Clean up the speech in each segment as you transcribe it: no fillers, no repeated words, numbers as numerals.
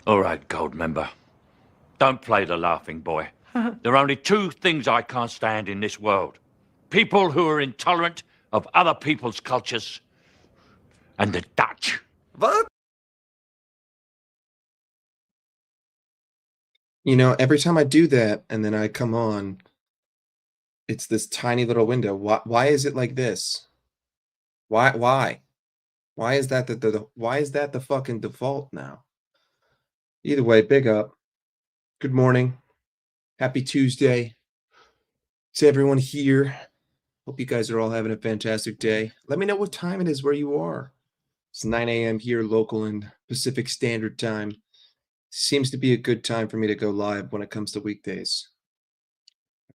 All right, Gold Member. Don't play the laughing boy. There are only two things I can't stand in this world. People who are intolerant of other people's cultures and the Dutch. What? You know, every time I do that and then I come on, it's this tiny little window. Why is it like this? Why? Why is that why is that the fucking default now? Either way, big up. Good morning. Happy Tuesday to everyone here. Hope you guys are all having a fantastic day. Let me know what time it is where you are. It's 9 a.m. here, local and Pacific Standard Time. Seems to be a good time for me to go live when it comes to weekdays.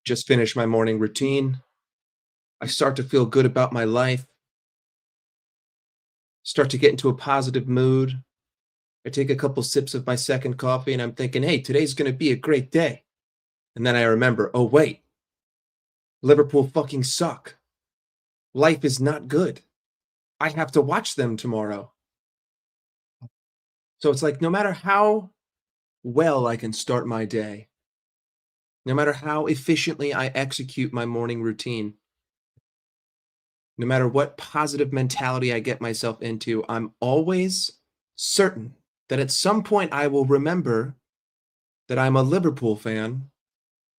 Just finished my morning routine. I start to feel good about my life, start to get into a positive mood. I take a couple sips of my second coffee and I'm thinking, hey, today's going to be a great day. And then I remember, oh, wait, Liverpool fucking suck. Life is not good. I have to watch them tomorrow. So it's like, no matter how well I can start my day, no matter how efficiently I execute my morning routine, no matter what positive mentality I get myself into, I'm always certain that at some point I will remember that I'm a Liverpool fan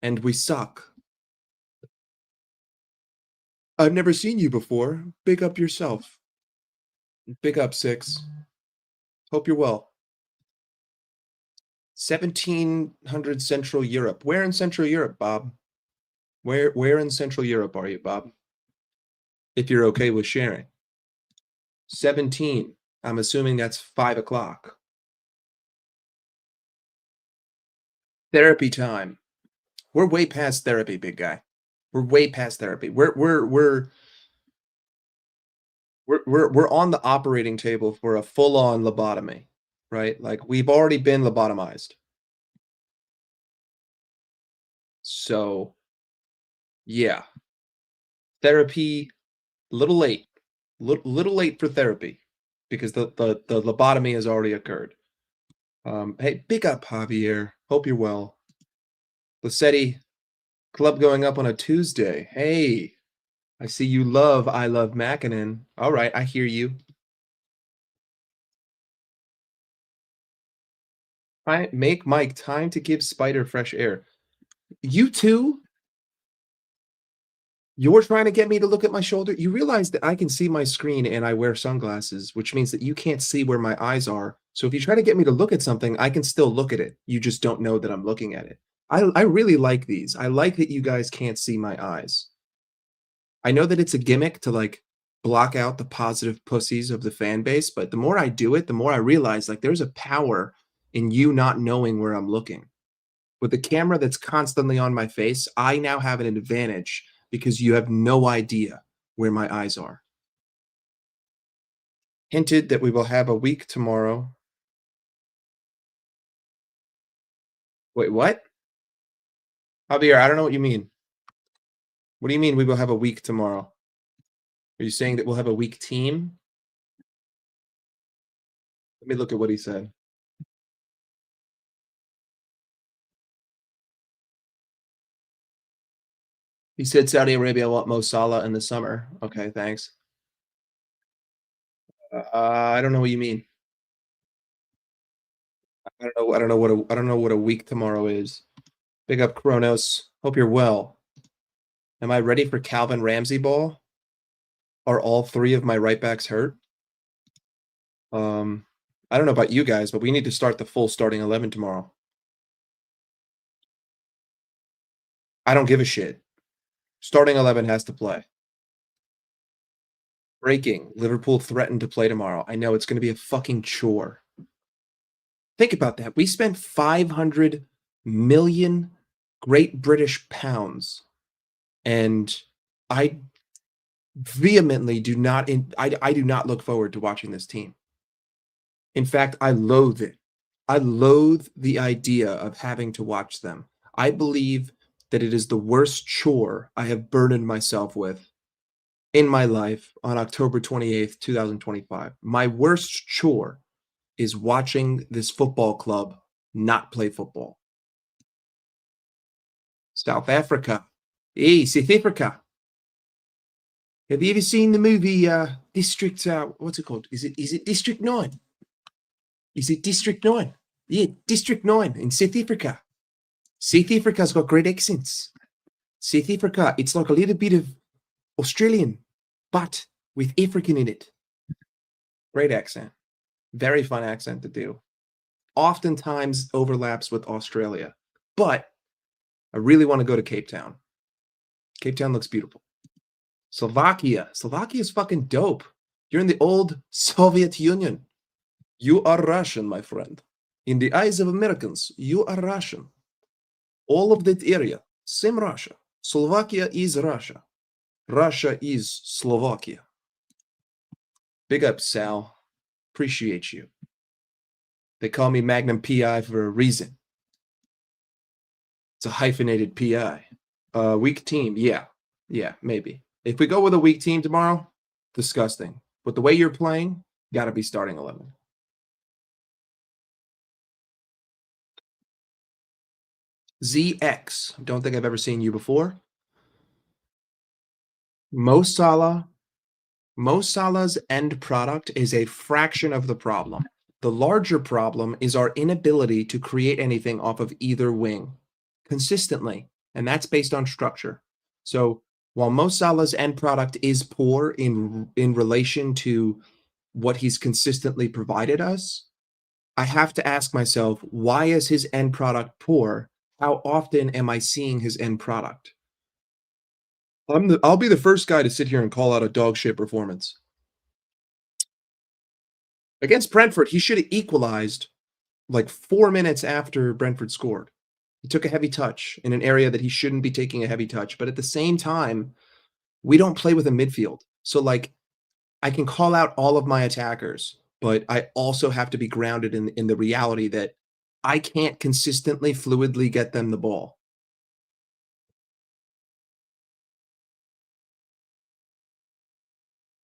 and we suck. I've never seen you before. Big up yourself. Big up, Six. Hope you're well. 1700 Central Europe. Where in Central Europe, Bob? Where in Central Europe are you, Bob? If you're okay with sharing. 17. I'm assuming that's 5 o'clock. Therapy time. We're way past therapy, big guy. We're way past therapy. We're on the operating table for a full-on lobotomy, right? Like we've already been lobotomized. So, yeah. Therapy, little late. Little late for therapy because the lobotomy has already occurred. Hey, big up, Javier. Hope you're well. Lissetti, club going up on a Tuesday. Hey, I see you love I Love Mackinnon. All right, I hear you. Make Mike time to give Spider fresh air. You too? You're trying to get me to look at my shoulder? You realize that I can see my screen and I wear sunglasses, which means that you can't see where my eyes are. So if you try to get me to look at something, I can still look at it. You just don't know that I'm looking at it. I really like these. I like that you guys can't see my eyes. I know that it's a gimmick to like block out the positive pussies of the fan base, but the more I do it, the more I realize like there's a power in you not knowing where I'm looking. With the camera that's constantly on my face, I now have an advantage because you have no idea where my eyes are. Hinted that we will have a week tomorrow. Wait, what? Javier, I don't know what you mean. What do you mean we will have a week tomorrow? Are you saying that we'll have a weak team? Let me look at what he said. He said Saudi Arabia want Mo Salah in the summer. Okay, thanks. I don't know what you mean. I don't know what a week tomorrow is. Big up Kronos. Hope you're well. Am I ready for Calvin Ramsey ball? Are all three of my right backs hurt? I don't know about you guys, but we need to start the full starting 11 tomorrow. I don't give a shit. Starting 11 has to play. Breaking. Liverpool threatened to play tomorrow. I know it's going to be a fucking chore. Think about that. We spent 500 million Great British pounds. And I vehemently do not I do not look forward to watching this team. In fact, I loathe it. I loathe the idea of having to watch them. I believe that it is the worst chore I have burdened myself with in my life on October 28th, 2025. My worst chore is watching this football club not play football. South Africa. Hey, South Africa. Have you ever seen the movie District what's it called? Is it District 9? Is it District 9? Yeah, District 9 in South Africa. South Africa's got great accents. South Africa, it's like a little bit of Australian, but with African in it. Great accent. Very fun accent to do. Oftentimes overlaps with Australia. But I really want to go to Cape Town. Cape Town looks beautiful. Slovakia. Slovakia is fucking dope. You're in the old Soviet Union. You are Russian, my friend. In the eyes of Americans, you are Russian. All of that area, same Russia. Slovakia is Russia. Russia is Slovakia. Big up, Sal. Appreciate you. They call me Magnum PI for a reason. It's a hyphenated PI. Weak team, yeah. Yeah, maybe. If we go with a weak team tomorrow, disgusting. But the way you're playing, gotta be starting 11. ZX. Don't think I've ever seen you before. Mo Salah's end product is a fraction of the problem. The larger problem is our inability to create anything off of either wing consistently, and that's based on structure. So while Mo Salah's end product is poor in relation to what he's consistently provided us, I have to ask myself, why is his end product poor? How often am I seeing his end product? I'll be the first guy to sit here and call out a dog shit performance. Against Brentford, he should have equalized like 4 minutes after Brentford scored. He took a heavy touch in an area that he shouldn't be taking a heavy touch. But at the same time, we don't play with a midfield. So, like, I can call out all of my attackers, but I also have to be grounded in the reality that I can't consistently, fluidly get them the ball.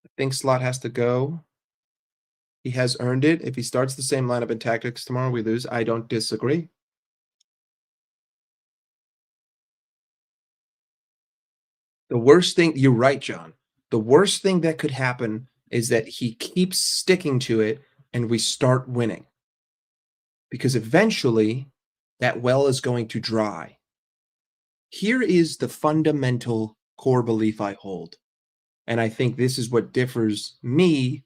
I think Slot has to go. He has earned it. If he starts the same lineup and tactics tomorrow, we lose. I don't disagree. The worst thing, you're right, John. The worst thing that could happen is that he keeps sticking to it and we start winning. Because eventually that well is going to dry. Here is the fundamental core belief I hold. And I think this is what differs me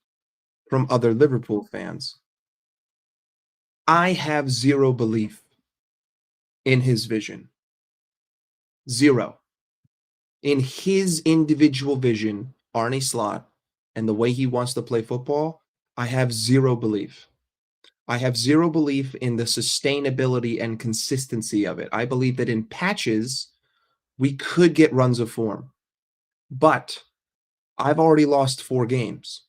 from other Liverpool fans. I have zero belief in his vision. Zero. In his individual vision, Arne Slot, and the way he wants to play football, I have zero belief. I have zero belief in the sustainability and consistency of it. I believe that in patches, we could get runs of form. But I've already lost 4 games.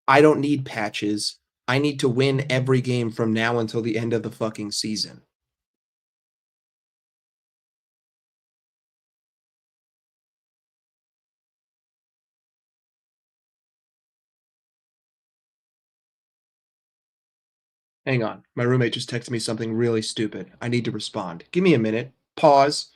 I don't need patches. I need to win every game from now until the end of the fucking season. Hang on. My roommate just texted me something really stupid. I need to respond. Give me a minute. Pause.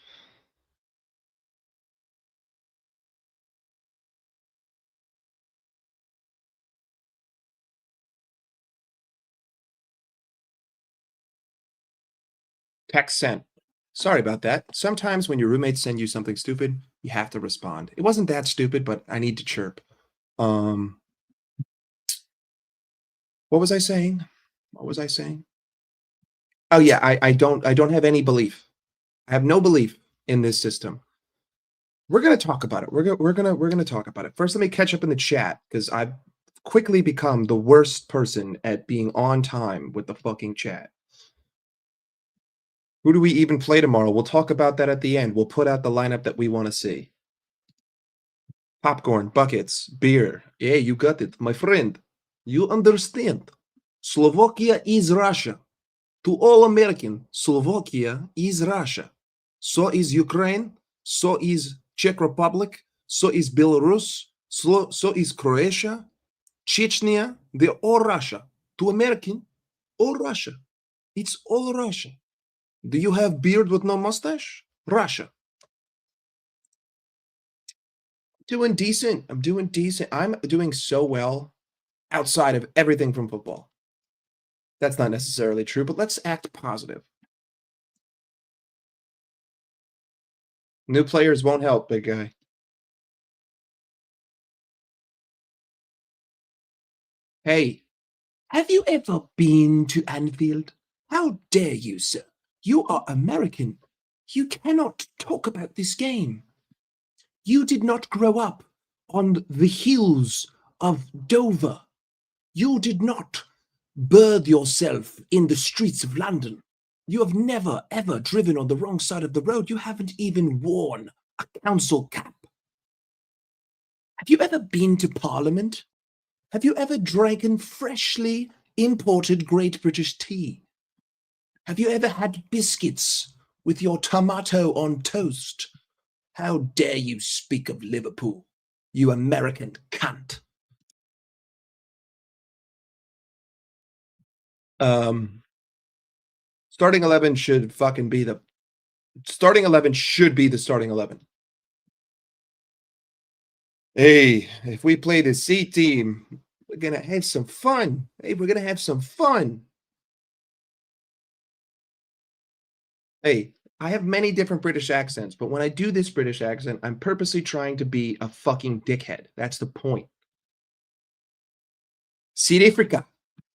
Text sent. Sorry about that. Sometimes when your roommates send you something stupid, you have to respond. It wasn't that stupid, but I need to chirp. What was I saying? What was I saying? Oh yeah, I don't have any belief. I have no belief in this system. We're gonna talk about it. We're gonna talk about it. First, let me catch up in the chat because I've quickly become the worst person at being on time with the fucking chat. Who do we even play tomorrow? We'll talk about that at the end. We'll put out the lineup that we want to see. Popcorn, buckets, beer. Yeah, you got it, my friend. You understand. Slovakia is Russia. To all American, Slovakia is Russia. So is Ukraine. So is Czech Republic. So is Belarus. So is Croatia. Chechnya. They're all Russia. to American or Russia. It's all Russia. Do you have beard with no mustache? Russia. Doing decent. I'm doing decent. I'm doing so well outside of everything from football. That's not necessarily true, but let's act positive. New players won't help, big guy. Hey, have you ever been to Anfield? How dare you, sir? You are American. You cannot talk about this game. You did not grow up on the hills of Dover. You did not birth yourself in the streets of London. You have never, ever driven on the wrong side of the road. You haven't even worn a council cap. Have you ever been to Parliament? Have you ever drank freshly imported Great British tea? Have you ever had biscuits with your tomato on toast? How dare you speak of Liverpool, you American cunt. Starting 11 should fucking be the starting 11 should be the starting 11. Hey, if we play the C team, we're gonna have some fun. Hey, we're gonna have some fun. Hey, I have many different British accents, but when I do this British accent, I'm purposely trying to be a fucking dickhead. That's the point. South Africa,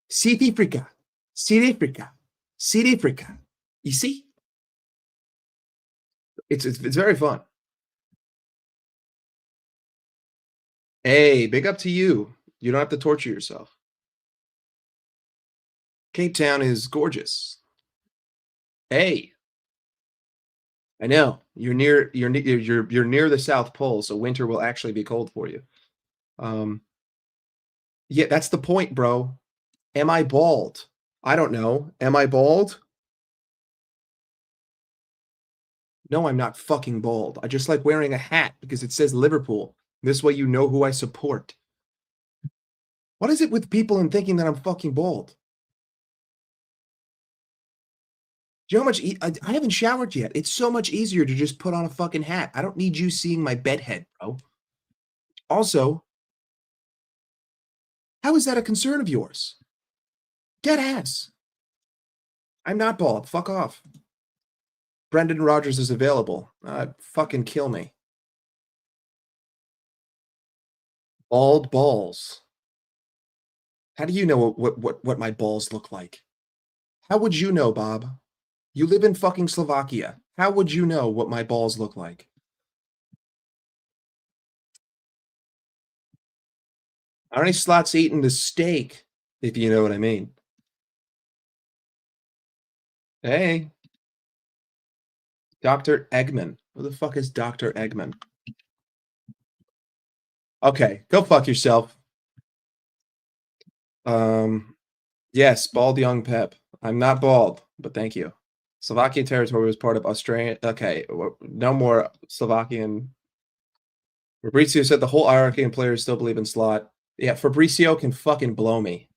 South Africa, South Africa, South Africa. You see? It's very fun. Hey, big up to you. You don't have to torture yourself. Cape Town is gorgeous. Hey, I know you're near the South Pole, so winter will actually be cold for you. Yeah, that's the point, bro. Am I bald? I don't know. Am I bald? No, I'm not fucking bald. I just like wearing a hat because it says Liverpool. This way you know who I support. What is it with people and thinking that I'm fucking bald? Do you know how much I haven't showered yet. It's so much easier to just put on a fucking hat. I don't need you seeing my bed head, bro. Also, how is that a concern of yours? Dead ass. I'm not bald. Fuck off. Brendan Rodgers is available. Fucking kill me. Bald balls. How do you know what my balls look like? How would you know, Bob? You live in fucking Slovakia. How would you know what my balls look like? Arnie Slot's eating the steak, if you know what I mean. Hey, Dr. Eggman. Who the fuck is Dr. Eggman? Okay, go fuck yourself. Yes, bald young Pep. I'm not bald, but thank you. Slovakian territory was part of Australia. Okay, no more Slovakian. Fabrizio said the whole hierarchy and players still believe in Slot. Yeah, Fabrizio can fucking blow me.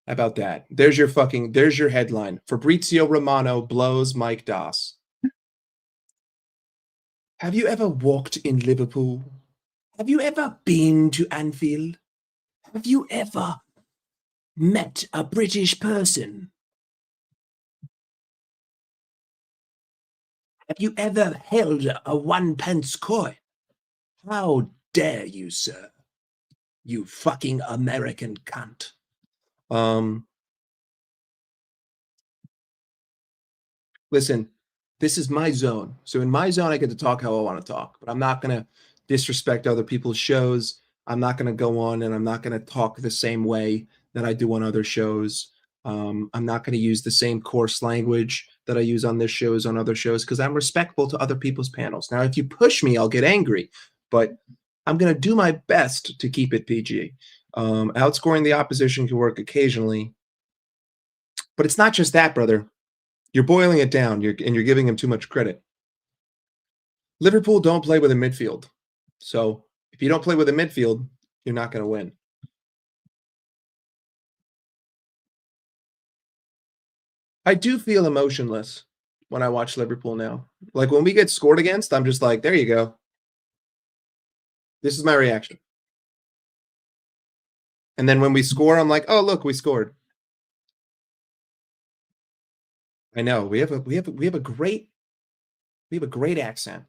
How about that? There's your headline. Fabrizio Romano blows Mike Doss. Have you ever walked in Liverpool? Have you ever been to Anfield? Have you ever met a British person? Have you ever held a 1-pence coin? How dare you, sir? You fucking American cunt. Listen, this is my zone. So in my zone, I get to talk how I want to talk, but I'm not going to disrespect other people's shows. I'm not going to go on and I'm not going to talk the same way that I do on other shows. I'm not going to use the same coarse language that I use on this shows on other shows because I'm respectful to other people's panels. Now, if you push me, I'll get angry, but I'm going to do my best to keep it PG. Outscoring the opposition can work occasionally, but it's not just that, brother. You're boiling it down, and you're giving him too much credit. Liverpool don't play with a midfield. So if you don't play with a midfield, you're not going to win. I do feel emotionless when I watch Liverpool now. Like, when we get scored against, I'm just like, "There you go." This is my reaction. And then when we score, I'm like, "Oh, look, we scored." I know. We have a great accent.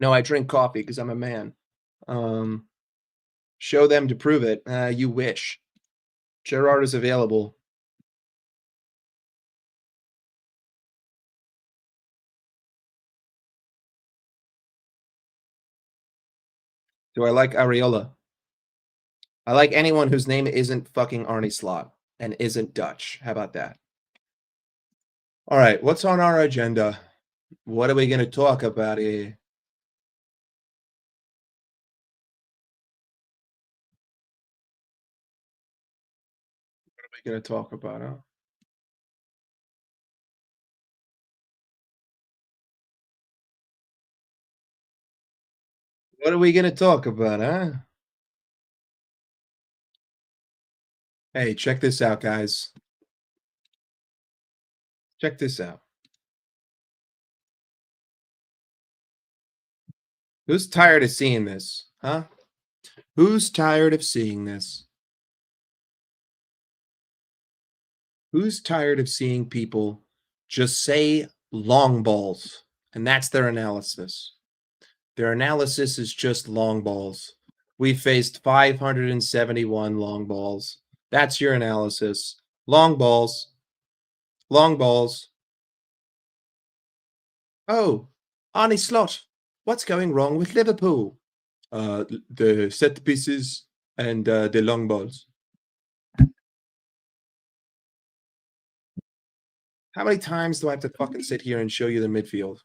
No, I drink coffee because 'cause I'm a man. Um, show them to prove it. You wish. Gerrard is available. Do I like Areola? I like anyone whose name isn't fucking Arnie Slot and isn't Dutch. How about that? All right, what's on our agenda? What are we gonna talk about here? What are we gonna talk about, huh? What are we gonna talk about, huh? Hey, check this out, guys. Check this out. Who's tired of seeing this, huh? Who's tired of seeing this? Who's tired of seeing people just say long balls, and that's their analysis? Their analysis is just long balls. We faced 571 long balls. That's your analysis. Long balls. Long balls. Oh, Arnie Slot, what's going wrong with Liverpool? The set pieces and the long balls. How many times do I have to fucking sit here and show you the midfield?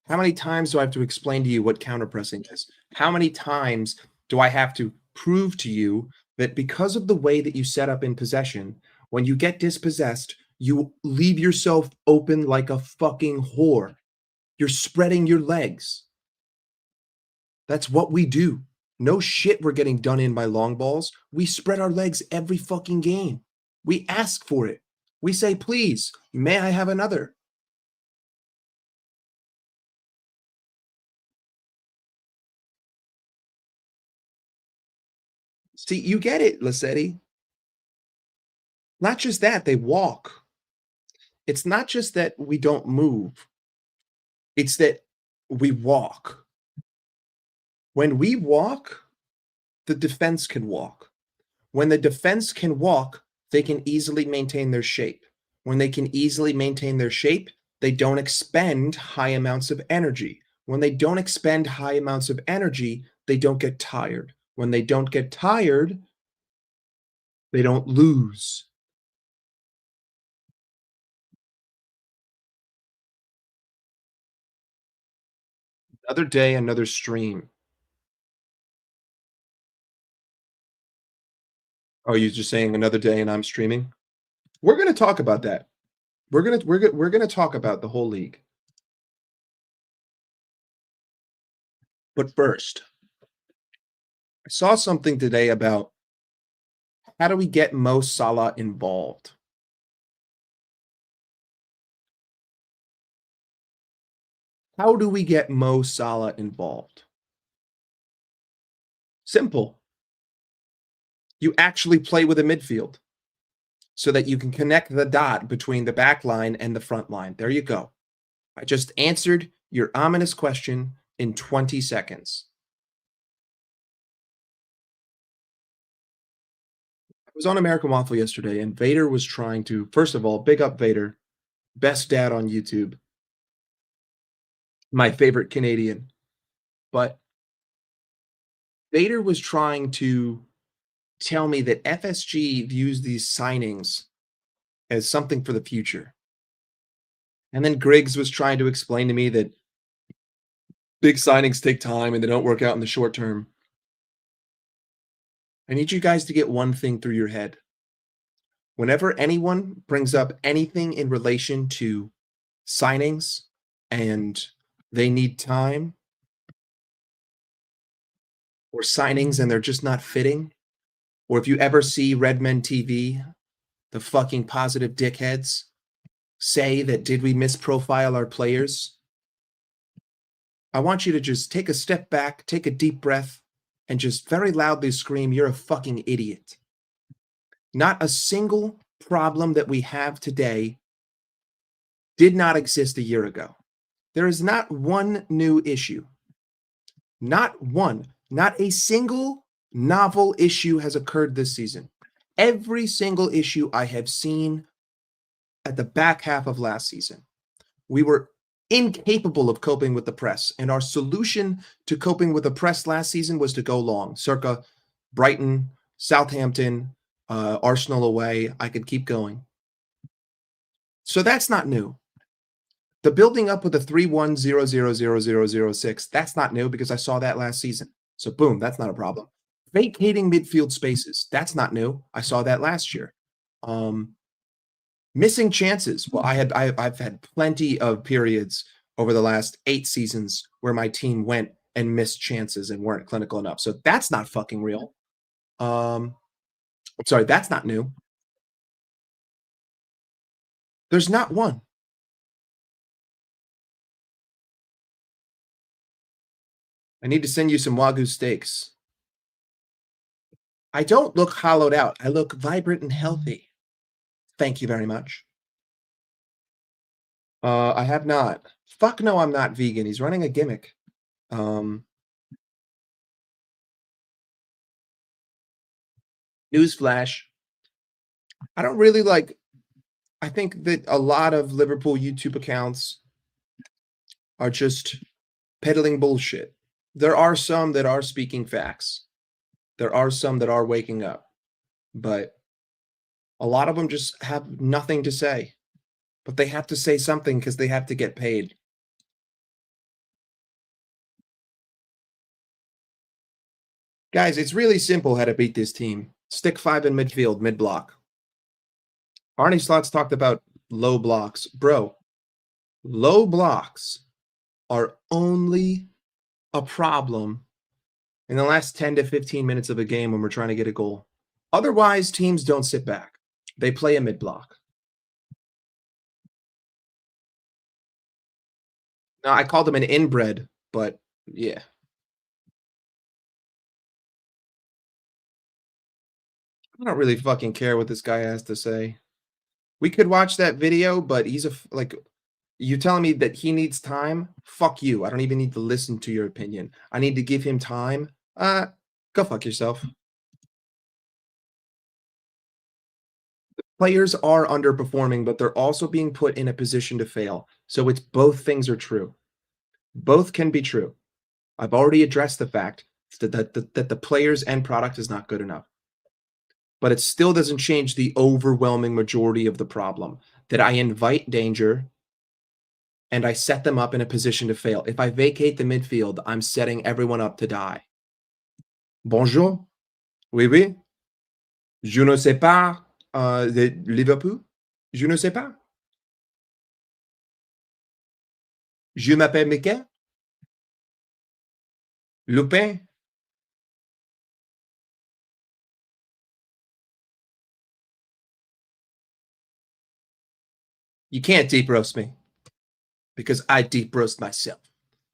How many times do I have to explain to you what counterpressing is? How many times do I have to prove to you that because of the way that you set up in possession, when you get dispossessed, you leave yourself open like a fucking whore? You're spreading your legs. That's what we do. No shit, we're getting done in by long balls. We spread our legs every fucking game. We ask for it. We say, please, may I have another? See, you get it, Lassetti. Not just that, they walk. It's not just that we don't move, it's that we walk. When we walk, the defense can walk. When the defense can walk, they can easily maintain their shape. When they can easily maintain their shape, they don't expend high amounts of energy. When they don't expend high amounts of energy, they don't get tired. When they don't get tired, they don't lose. Another day, another stream. Oh, you're just saying another day and I'm streaming? We're gonna talk about that. We're gonna talk about the whole league. But first, I saw something today about how do we get Mo Salah involved? How do we get Mo Salah involved? Simple. You actually play with a midfield so that you can connect the dot between the back line and the front line. There you go. I just answered your ominous question in 20 seconds. I was on American Waffle yesterday, and Vader was trying to, first of all, big up Vader, best dad on YouTube, my favorite Canadian. But Vader was trying to tell me that FSG views these signings as something for the future. And then Griggs was trying to explain to me that big signings take time and they don't work out in the short term. I need you guys to get one thing through your head. Whenever anyone brings up anything in relation to signings and they need time, or signings and they're just not fitting, or if you ever see Red Men TV the fucking positive dickheads, say that did we misprofile our players? I want you to just take a step back, take a deep breath, and just very loudly scream, "You're a fucking idiot." Not a single problem that we have today did not exist a year ago. There is not one new issue. Not one. Not a single novel issue has occurred this season. Every single issue I have seen at the back half of last season. We were incapable of coping with the press, and our solution to coping with the press last season was to go long, circa Brighton, Southampton, Arsenal away. I could keep going. So that's not new. The building up with the 3-1-0-0-0-0-0-6, that's not new because I saw that last season. So boom, that's not a problem. Vacating midfield spaces, that's not new. I saw that last year. Missing chances. Well, I've had plenty of periods over the last 8 seasons where my team went and missed chances and weren't clinical enough. So that's not fucking real. Sorry, that's not new. There's not one. I need to send you some Wagyu steaks. I don't look hollowed out. I look vibrant and healthy. Thank you very much. I have not. Fuck no, I'm not vegan. He's running a gimmick. Newsflash. I don't really like. I think that a lot of Liverpool YouTube accounts are just peddling bullshit. There are some that are speaking facts. There are some that are waking up. But a lot of them just have nothing to say. But they have to say something because they have to get paid. Guys, it's really simple how to beat this team. Stick 5 in midfield, mid-block. Arnie Slots talked about low blocks. Bro, low blocks are only a problem in the last 10 to 15 minutes of a game when we're trying to get a goal. Otherwise, teams don't sit back. They play a mid-block. Now, I called him an inbred, but yeah. I don't really fucking care what this guy has to say. We could watch that video, but he's you telling me that he needs time? Fuck you. I don't even need to listen to your opinion. I need to give him time. Go fuck yourself. Players are underperforming, but they're also being put in a position to fail. So it's both things are true. Both can be true. I've already addressed the fact that the player's end product is not good enough. But it still doesn't change the overwhelming majority of the problem, that I invite danger and I set them up in a position to fail. If I vacate the midfield, I'm setting everyone up to die. Bonjour. Oui, oui. Je ne sais pas de Liverpool. Je ne sais pas. Je m'appelle Mickey. Lupin. You can't deep roast me because I deep roast myself.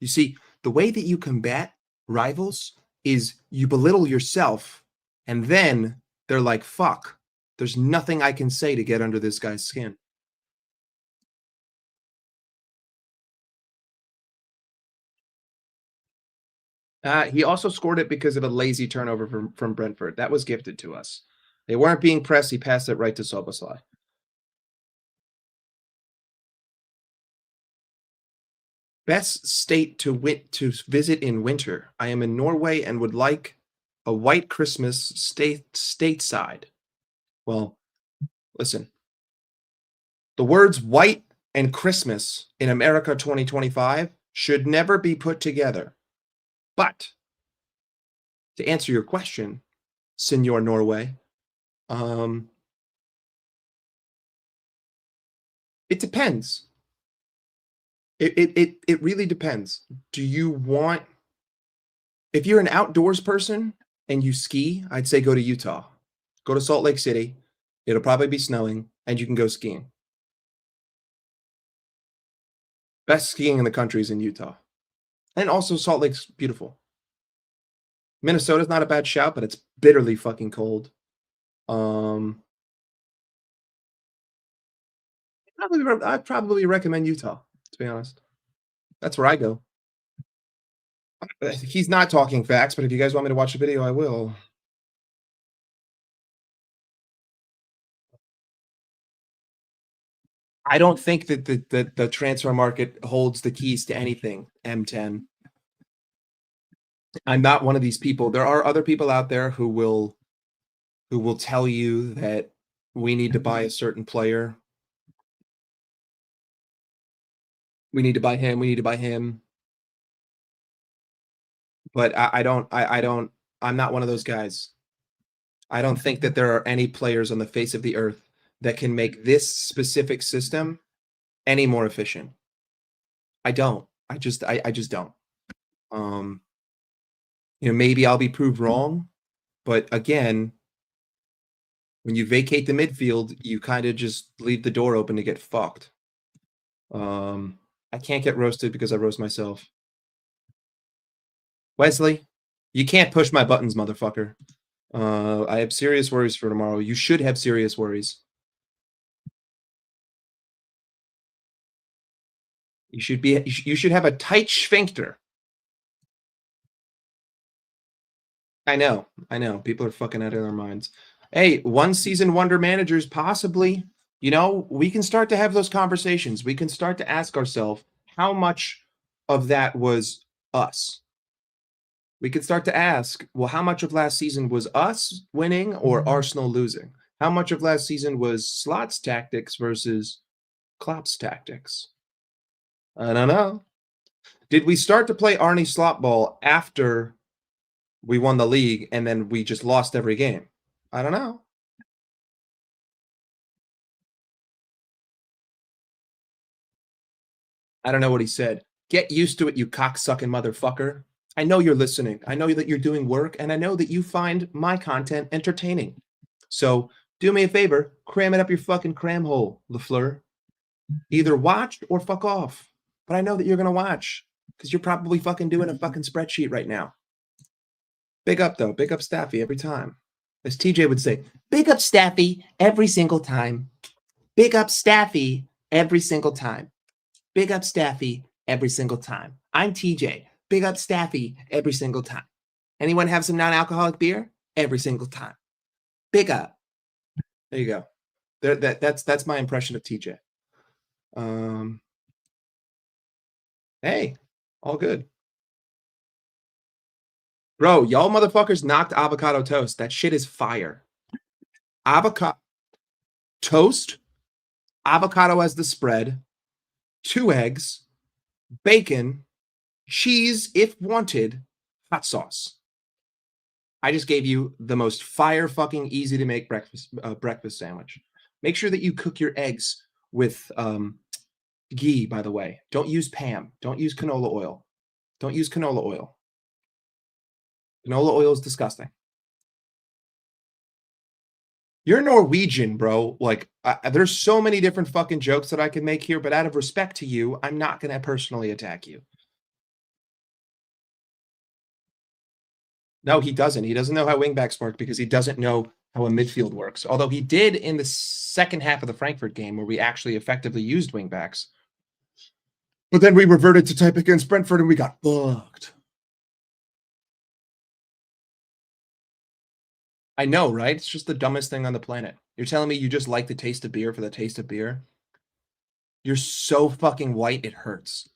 You see, the way that you combat rivals is you belittle yourself and then they're like, fuck, there's nothing I can say to get under this guy's skin. He also scored it because of a lazy turnover from Brentford. That was gifted to us. They weren't being pressed. He passed it right to Soboslai. Best state to visit in winter. I am in Norway and would like a white Christmas stateside. Well, listen. The words white and Christmas in America 2025 should never be put together. But to answer your question, Senor Norway, it depends. It really depends. Do you want, if you're an outdoors person and you ski, I'd say go to Utah. Go to Salt Lake City. It'll probably be snowing, and you can go skiing. Best skiing in the country is in Utah. And also Salt Lake's beautiful. Minnesota's not a bad shout, but it's bitterly fucking cold. Um, I'd probably recommend Utah, to be honest. That's where I go. He's not talking facts, but if you guys want me to watch a video, I will. I don't think that the transfer market holds the keys to anything, M10. I'm not one of these people. There are other people out there who will tell you that we need to buy a certain player. We need to buy him. We need to buy him. But I don't. I'm not one of those guys. I don't think that there are any players on the face of the earth that can make this specific system any more efficient. I don't. I just don't. Um, maybe I'll be proved wrong, but again, when you vacate the midfield, you kind of just leave the door open to get fucked. I can't get roasted because I roast myself. Wesley, you can't push my buttons, motherfucker. I have serious worries for tomorrow. You should have serious worries. You should have a tight sphincter. I know. People are fucking out of their minds. Hey, one season wonder managers, possibly. We can start to have those conversations. We can start to ask ourselves how much of that was us. We could start to ask, well, how much of last season was us winning or Arsenal losing? How much of last season was Slot's tactics versus Klopp's tactics? I don't know. Did we start to play Arnie slot ball after we won the league and then we just lost every game? I don't know. I don't know what he said. Get used to it, you cocksucking motherfucker. I know you're listening. I know that you're doing work, and I know that you find my content entertaining. So do me a favor, cram it up your fucking cram hole, LaFleur. Either watch or fuck off. But I know that you're gonna watch because you're probably fucking doing a fucking spreadsheet right now. Big up though, big up Staffy every time. As TJ would say, big up Staffy every single time. Big up Staffy every single time. Big up Staffy every single time. I'm TJ. Big up Staffy every single time. Anyone have some non-alcoholic beer? Every single time. Big up. There you go. That's my impression of TJ. Hey, all good. Bro, y'all motherfuckers knocked avocado toast. That shit is fire. Avocado toast, avocado as the spread, 2 eggs, bacon, cheese if wanted, hot sauce. I just gave you the most fire fucking easy to make breakfast sandwich. Make sure that you cook your eggs with ghee, by the way. Don't use Pam. Don't use canola oil. Don't use canola oil. Canola oil is disgusting. You're Norwegian, bro. Like, there's so many different fucking jokes that I can make here, but out of respect to you, I'm not going to personally attack you. No, he doesn't. He doesn't know how wingbacks work because he doesn't know how a midfield works. Although he did in the second half of the Frankfurt game where we actually effectively used wingbacks. But then we reverted to type against Brentford and we got fucked. I know, right? It's just the dumbest thing on the planet. You're telling me you just like the taste of beer for the taste of beer? You're so fucking white, it hurts.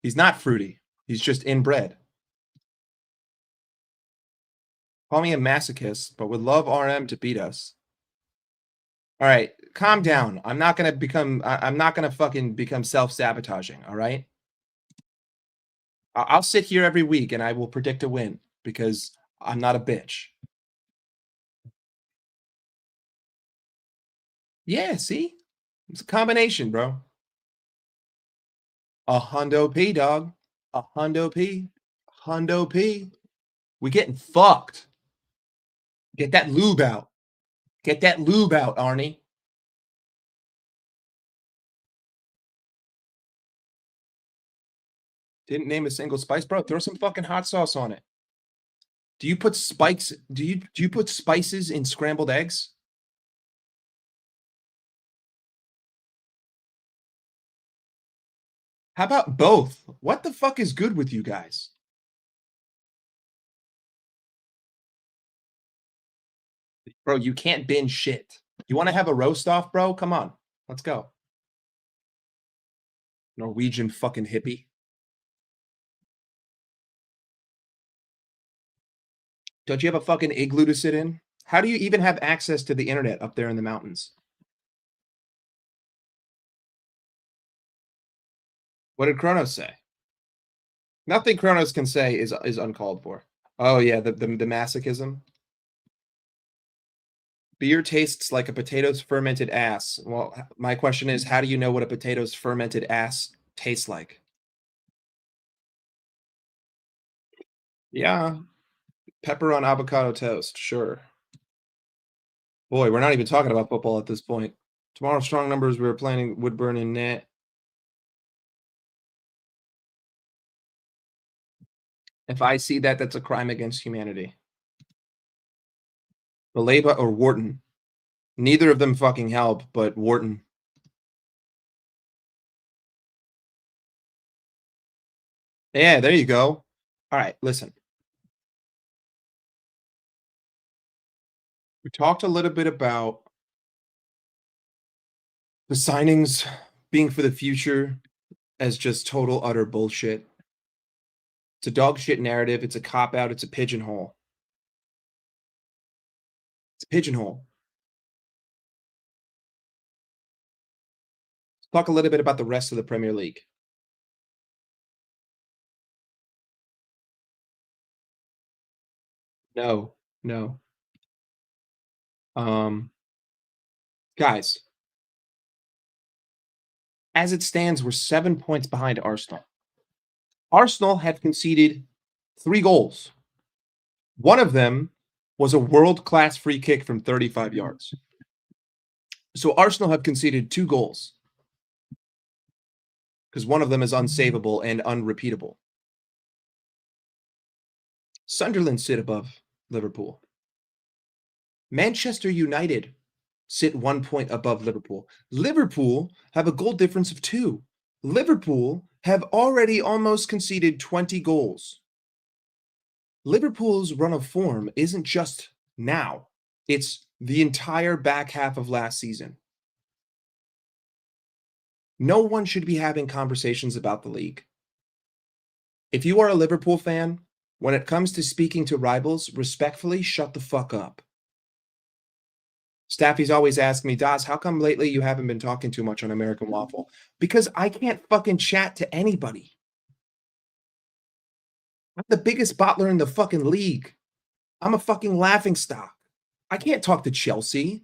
He's not fruity. He's just inbred. Call me a masochist, but would love RM to beat us. All right, calm down. I'm not gonna fucking become self-sabotaging, all right? I'll sit here every week and I will predict a win because I'm not a bitch. Yeah, see? It's a combination, bro. A hundo P, dog. A hundo P. Hundo P. We getting fucked. Get that lube out. Get that lube out, Arnie. Didn't name a single spice, bro. Throw some fucking hot sauce on it. Do you put spikes? Do you put spices in scrambled eggs? How about both? What the fuck is good with you guys? Bro, you can't binge shit. You want to have a roast off, bro? Come on. Let's go. Norwegian fucking hippie. Don't you have a fucking igloo to sit in? How do you even have access to the internet up there in the mountains? What did Kronos say? Nothing Kronos can say is uncalled for. Oh yeah, the masochism. Beer tastes like a potato's fermented ass. Well, my question is, how do you know what a potato's fermented ass tastes like? Yeah, pepper on avocado toast, sure. Boy, we're not even talking about football at this point. Tomorrow, strong numbers. We're planning Woodburn and net. If I see that, that's a crime against humanity. Baleba or Wharton. Neither of them fucking help, but Wharton. Yeah, there you go. All right, listen. We talked a little bit about the signings being for the future as just total utter bullshit. It's a dog shit narrative. It's a cop out. It's a pigeonhole. It's a pigeonhole. Let's talk a little bit about the rest of the Premier League. No, no. Um, guys, as it stands, we're 7 points behind Arsenal. Arsenal have conceded 3 goals. One of them was a world-class free kick from 35 yards. So Arsenal have conceded 2 goals because one of them is unsavable and unrepeatable. Sunderland sit above Liverpool. Manchester United sit 1 point above Liverpool. Liverpool have a goal difference of 2. Liverpool have already almost conceded 20 goals. Liverpool's run of form isn't just now, it's the entire back half of last season. No one should be having conversations about the league. If you are a Liverpool fan, when it comes to speaking to rivals, respectfully, shut the fuck up. Staffy's always asking me, Das, how come lately you haven't been talking too much on American Waffle? Because I can't fucking chat to anybody. I'm the biggest bottler in the fucking league. I'm a fucking laughingstock. I can't talk to Chelsea.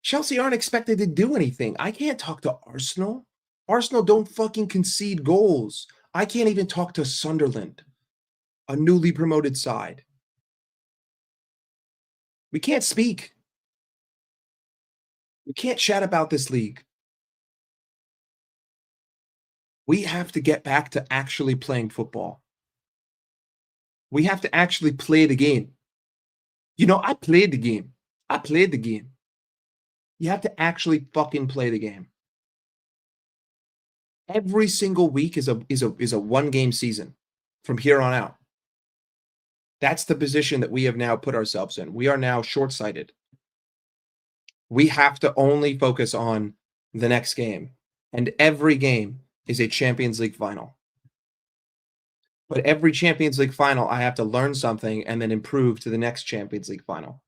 Chelsea aren't expected to do anything. I can't talk to Arsenal. Arsenal don't fucking concede goals. I can't even talk to Sunderland, a newly promoted side. We can't speak. We can't chat about this league. We have to get back to actually playing football. We have to actually play the game. You know, I played the game. I played the game. You have to actually fucking play the game. Every single week is a one-game season from here on out. That's the position that we have now put ourselves in. We are now short-sighted. We have to only focus on the next game. And every game is a Champions League final. But every Champions League final, I have to learn something and then improve to the next Champions League final.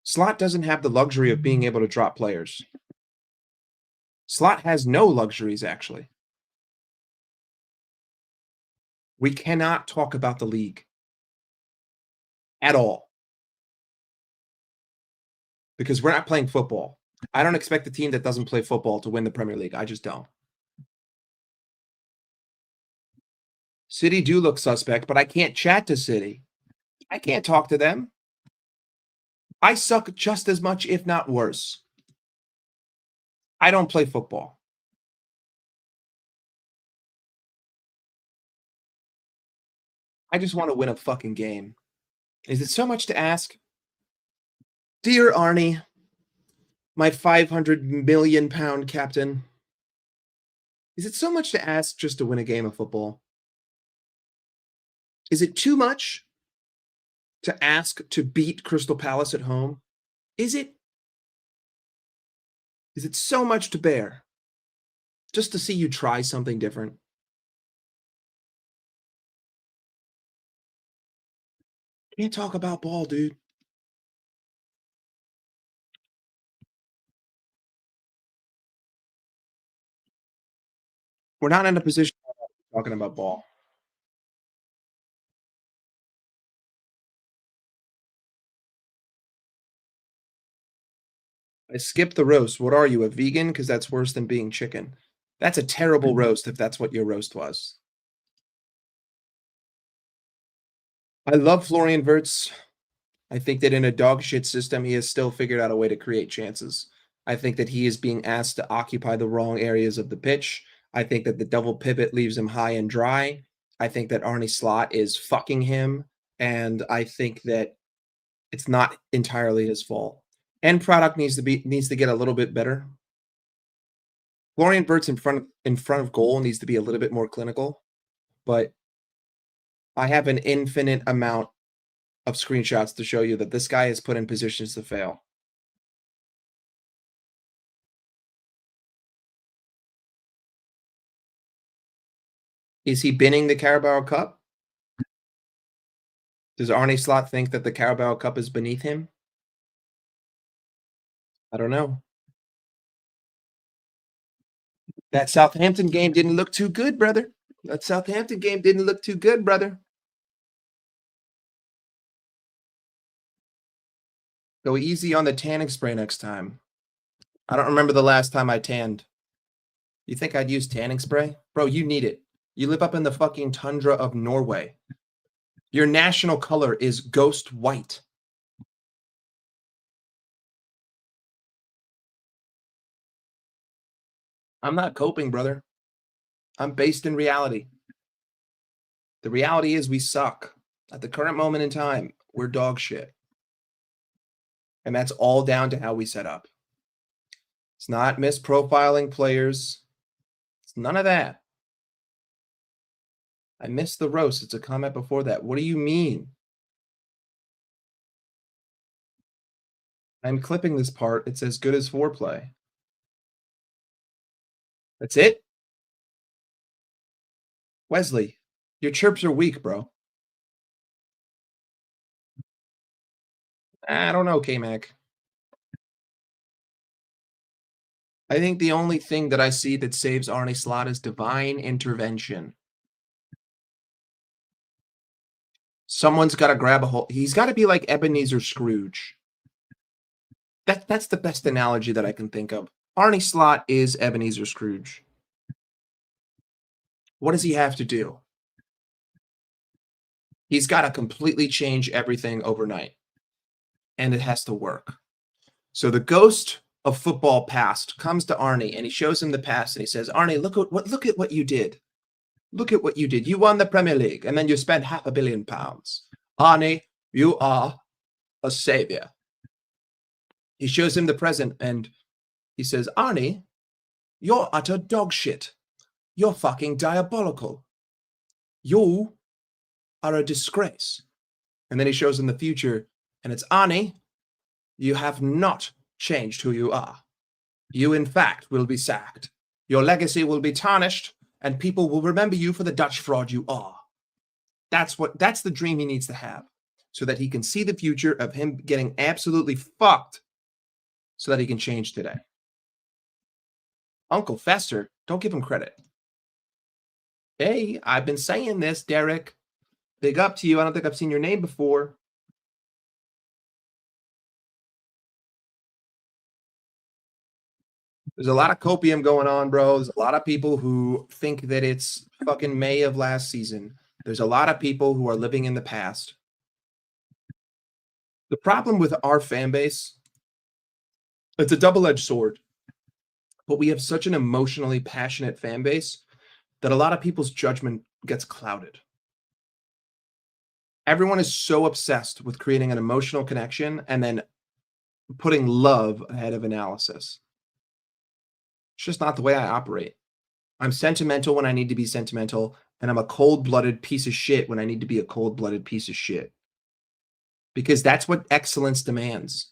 Slot doesn't have the luxury of being able to drop players. Slot has no luxuries, actually. We cannot talk about the league at all because we're not playing football. I don't expect a team that doesn't play football to win the Premier League. I just don't. City do look suspect, but I can't chat to City. I can't talk to them. I suck just as much, if not worse. I don't play football. I just want to win a fucking game. Is it so much to ask? Dear Arnie, my 500 million pound captain, is it so much to ask just to win a game of football? Is it too much to ask to beat Crystal Palace at home? Is it? Is it so much to bear just to see you try something different? Can't talk about ball, dude. We're not in a position talking about ball. I skipped the roast. What are you, a vegan? Because that's worse than being chicken. That's a terrible roast if that's what your roast was. I love Florian Wirtz. I think that in a dog shit system, he has still figured out a way to create chances. I think that he is being asked to occupy the wrong areas of the pitch. I think that the double pivot leaves him high and dry. I think that Arnie Slot is fucking him. And I think that it's not entirely his fault. End product needs to get a little bit better. Florian Wirtz in front of goal needs to be a little bit more clinical, but I have an infinite amount of screenshots to show you that this guy is put in positions to fail. Is he binning the Carabao Cup? Does Arnie Slot think that the Carabao Cup is beneath him? I don't know. That Southampton game didn't look too good, brother. That Southampton game didn't look too good, brother. Go easy on the tanning spray next time. I don't remember the last time I tanned. You think I'd use tanning spray? Bro, you need it. You live up in the fucking tundra of Norway. Your national color is ghost white. I'm not coping, brother. I'm based in reality. The reality is we suck. At the current moment in time, we're dog shit. And that's all down to how we set up. It's not misprofiling players. It's none of that. I missed the roast. It's a comment before that. What do you mean? I'm clipping this part. It's as good as foreplay. That's it? Wesley, your chirps are weak, bro. I don't know, K-Mac. I think the only thing that I see that saves Arnie Slot is divine intervention. Someone's got to grab a hold. He's got to be like Ebenezer Scrooge. That's the best analogy that I can think of. Arnie Slot is Ebenezer Scrooge. What does he have to do? He's got to completely change everything overnight. And it has to work. So the ghost of football past comes to Arnie and he shows him the past and he says, Arnie, look at what you did. Look at what you did. You won the Premier League and then you spent £500 million. Arnie, you are a savior. He shows him the present and he says, Arnie, you're utter dog shit. You're fucking diabolical. You are a disgrace. And then he shows him the future and it's, Arnie, you have not changed who you are. You, in fact, will be sacked. Your legacy will be tarnished and people will remember you for the Dutch fraud you are. That's the dream he needs to have so that he can see the future of him getting absolutely fucked so that he can change today. Uncle Fester, don't give him credit. Hey, I've been saying this, Derek. Big up to you. I don't think I've seen your name before. There's a lot of copium going on, bro. There's a lot of people who think that it's fucking May of last season. There's a lot of people who are living in the past. The problem with our fan base, it's a double-edged sword, but we have such an emotionally passionate fan base that a lot of people's judgment gets clouded. Everyone is so obsessed with creating an emotional connection and then putting love ahead of analysis. It's just not the way I operate. I'm sentimental when I need to be sentimental, and I'm a cold-blooded piece of shit when I need to be a cold-blooded piece of shit. Because that's what excellence demands.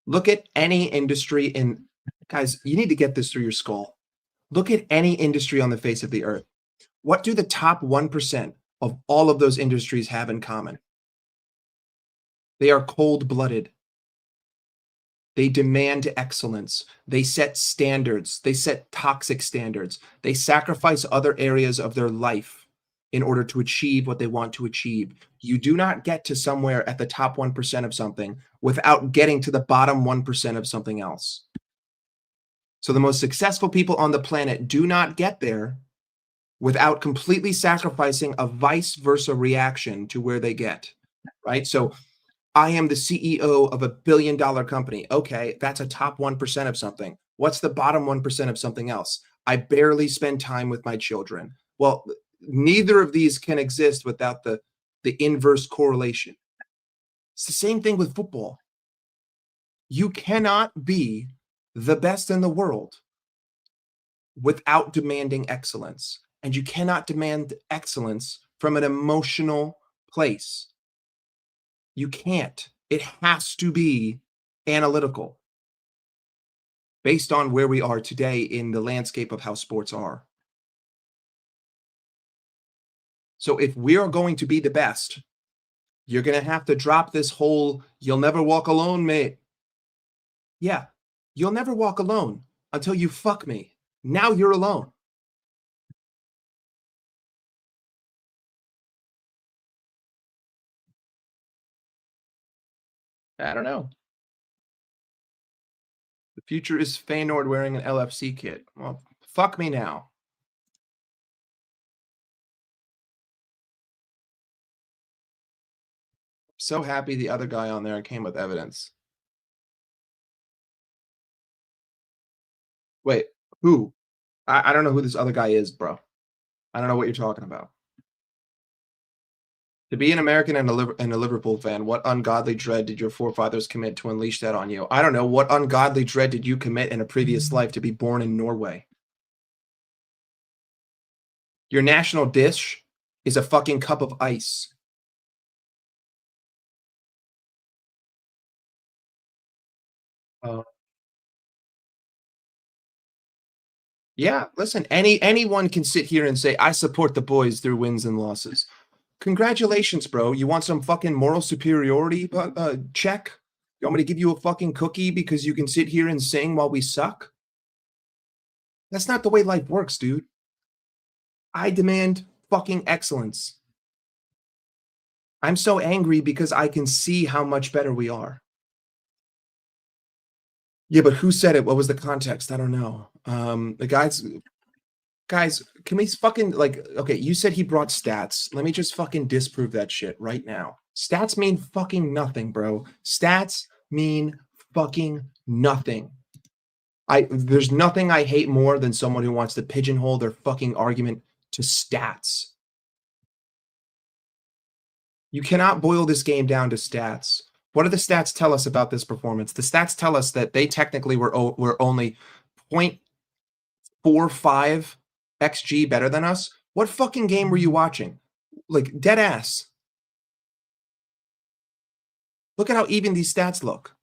Look at any industry in, guys, you need to get this through your skull. Look at any industry on the face of the earth. What do the top 1% of all of those industries have in common? They are cold-blooded. They demand excellence. They set standards. They set toxic standards. They sacrifice other areas of their life in order to achieve what they want to achieve. You do not get to somewhere at the top 1% of something without getting to the bottom 1% of something else. So the most successful people on the planet do not get there without completely sacrificing a vice versa reaction to where they get, right? So I am the CEO of $1 billion company. Okay, that's a top 1% of something. What's the bottom 1% of something else? I barely spend time with my children. Well, neither of these can exist without the inverse correlation. It's the same thing with football. You cannot be the best in the world without demanding excellence. And you cannot demand excellence from an emotional place. You can't. It has to be analytical based on where we are today in the landscape of how sports are. So if we are going to be the best, you're going to have to drop this whole, you'll never walk alone, mate. Yeah, you'll never walk alone until you fuck me. Now you're alone. I don't know. The future is Feyenoord wearing an LFC kit. Well, fuck me now. So happy the other guy on there came with evidence. Wait, who? I don't know who this other guy is, bro. I don't know what you're talking about. To be an American and a Liverpool fan, what ungodly dread did your forefathers commit to unleash that on you? I don't know. What ungodly dread did you commit in a previous life to be born in Norway? Your national dish is a fucking cup of ice. Uh, yeah, listen, anyone can sit here and say, I support the boys through wins and losses. Congratulations, bro. You want some fucking moral superiority check? You want me to give you a fucking cookie because you can sit here and sing while we suck? That's not the way life works, dude. I demand fucking excellence. I'm so angry because I can see how much better we are. Yeah, but who said it? What was the context? I don't know. The guys, can we fucking okay, you said he brought stats. Let me just fucking disprove that shit right now. Stats mean fucking nothing, bro. Stats mean fucking nothing. There's nothing I hate more than someone who wants to pigeonhole their fucking argument to stats. You cannot boil this game down to stats. What do the stats tell us about this performance? The stats tell us that they technically were only 0.45 XG better than us. What fucking game were you watching? Like, dead ass. Look at how even these stats look.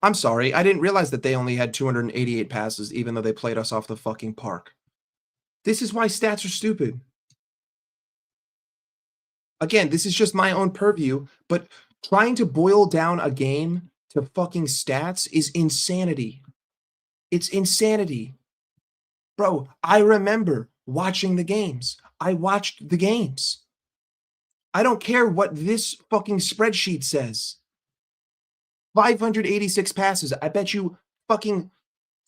I'm sorry, I didn't realize that they only had 288 passes, even though they played us off the fucking park. This is why stats are stupid. Again, this is just my own purview, but trying to boil down a game to fucking stats is insanity. It's insanity. Bro, I remember watching the games. I watched the games. I don't care what this fucking spreadsheet says. 586 passes. I bet you fucking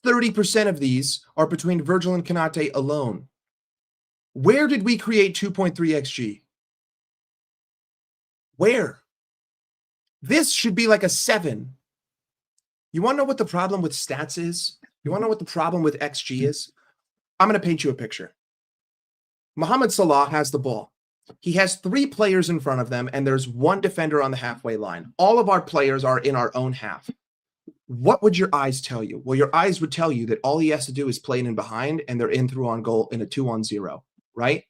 30% of these are between Virgil and Konate alone. Where did we create 2.3 XG? Where? This should be like a 7. You want to know what the problem with stats is? You want to know what the problem with XG is? I'm going to paint you a picture. Mohamed Salah has the ball. He has 3 players in front of them, and there's 1 defender on the halfway line. All of our players are in our own half. What would your eyes tell you? Well, your eyes would tell you that all he has to do is play in behind, and they're in through on goal in a 2-on-0, right?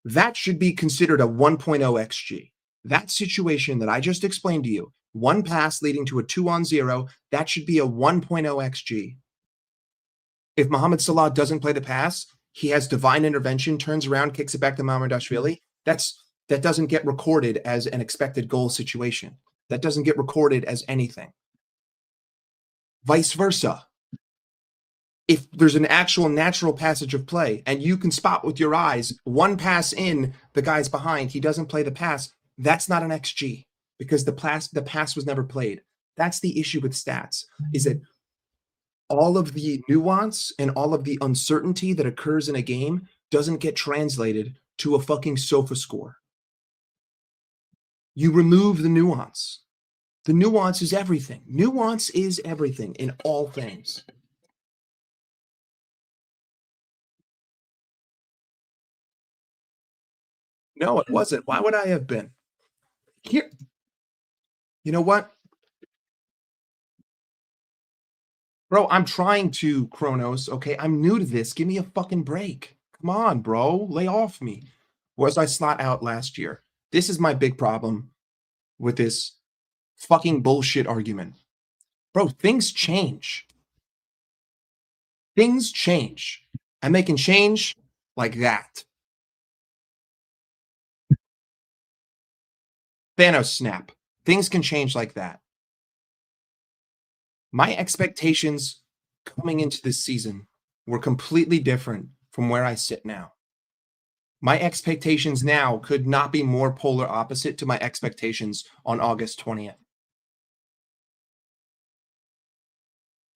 That should be considered a 1.0 XG. That situation that I just explained to you, 1 pass leading to a 2-on-0, that should be a 1.0 XG. If Mohamed Salah doesn't play the pass, he has divine intervention, turns around, kicks it back to Mamardashvili. That doesn't get recorded as an expected goal situation. That doesn't get recorded as anything. Vice versa. If there's an actual natural passage of play and you can spot with your eyes 1 pass in, the guy's behind, he doesn't play the pass, that's not an XG because the pass was never played. That's the issue with stats, is that all of the nuance and all of the uncertainty that occurs in a game doesn't get translated to a fucking sofa score. You remove the nuance. The nuance is everything. Nuance is everything in all things. No, it wasn't. Why would I have been? Here. You know what? Bro, I'm trying to, Kronos, okay? I'm new to this. Give me a fucking break. Come on, bro. Lay off me. Was I slot out last year? This is my big problem with this fucking bullshit argument. Bro, things change. Things change. And they can change like that. Thanos snap. Things can change like that. My expectations coming into this season were completely different from where I sit now. My expectations now could not be more polar opposite to my expectations on August 20th.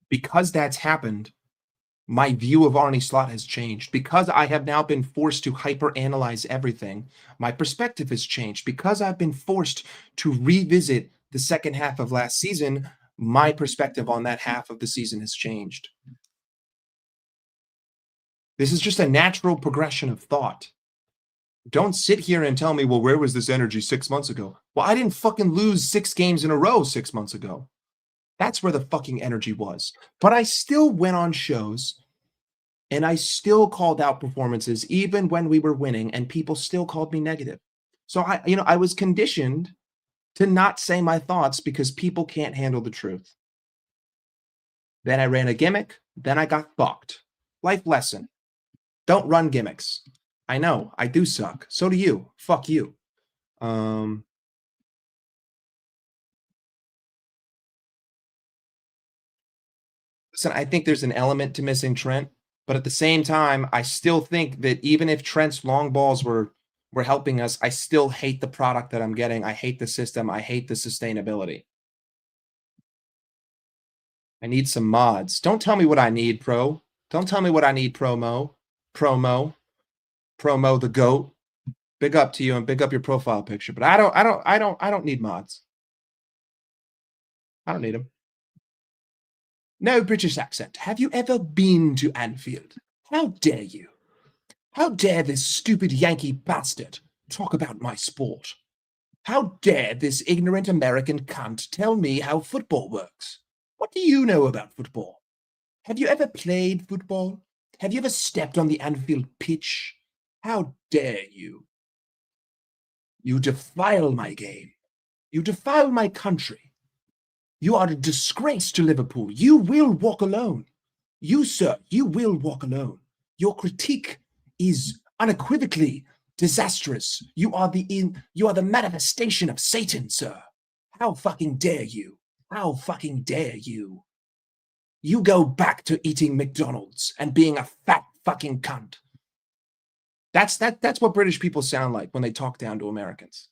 Because that's happened, my view of Arnie Slot has changed. Because I have now been forced to hyper-analyze everything, my perspective has changed. Because I've been forced to revisit the second half of last season, my perspective on that half of the season has changed. This is just a natural progression of thought. Don't sit here and tell me, well, where was this energy 6 months ago? Well, I didn't fucking lose 6 games in a row 6 months ago. That's where the fucking energy was. But I still went on shows and I still called out performances even when we were winning and people still called me negative. So I was conditioned to not say my thoughts because people can't handle the truth. Then I ran a gimmick. Then I got fucked. Life lesson. Don't run gimmicks. I know. I do suck. So do you. Fuck you. Listen, I think there's an element to missing Trent, but at the same time, I still think that even if Trent's long balls were helping us, I still hate the product that I'm getting. I hate the system. I hate the sustainability. I need some mods. Don't tell me what I need, Pro. Don't tell me what I need, Promo. Promo the GOAT. Big up to you and big up your profile picture. But I don't need mods. I don't need them. No British accent. Have you ever been to Anfield? How dare you? How dare this stupid Yankee bastard talk about my sport? How dare this ignorant American cunt tell me how football works? What do you know about football? Have you ever played football? Have you ever stepped on the Anfield pitch? How dare you? You defile my game. You defile my country. You are a disgrace to Liverpool. You will walk alone. You, sir, you will walk alone. Your critique is unequivocally disastrous. You are the manifestation of Satan, sir. How fucking dare you? How fucking dare you? You go back to eating McDonald's and being a fat fucking cunt. That's what British people sound like when they talk down to Americans.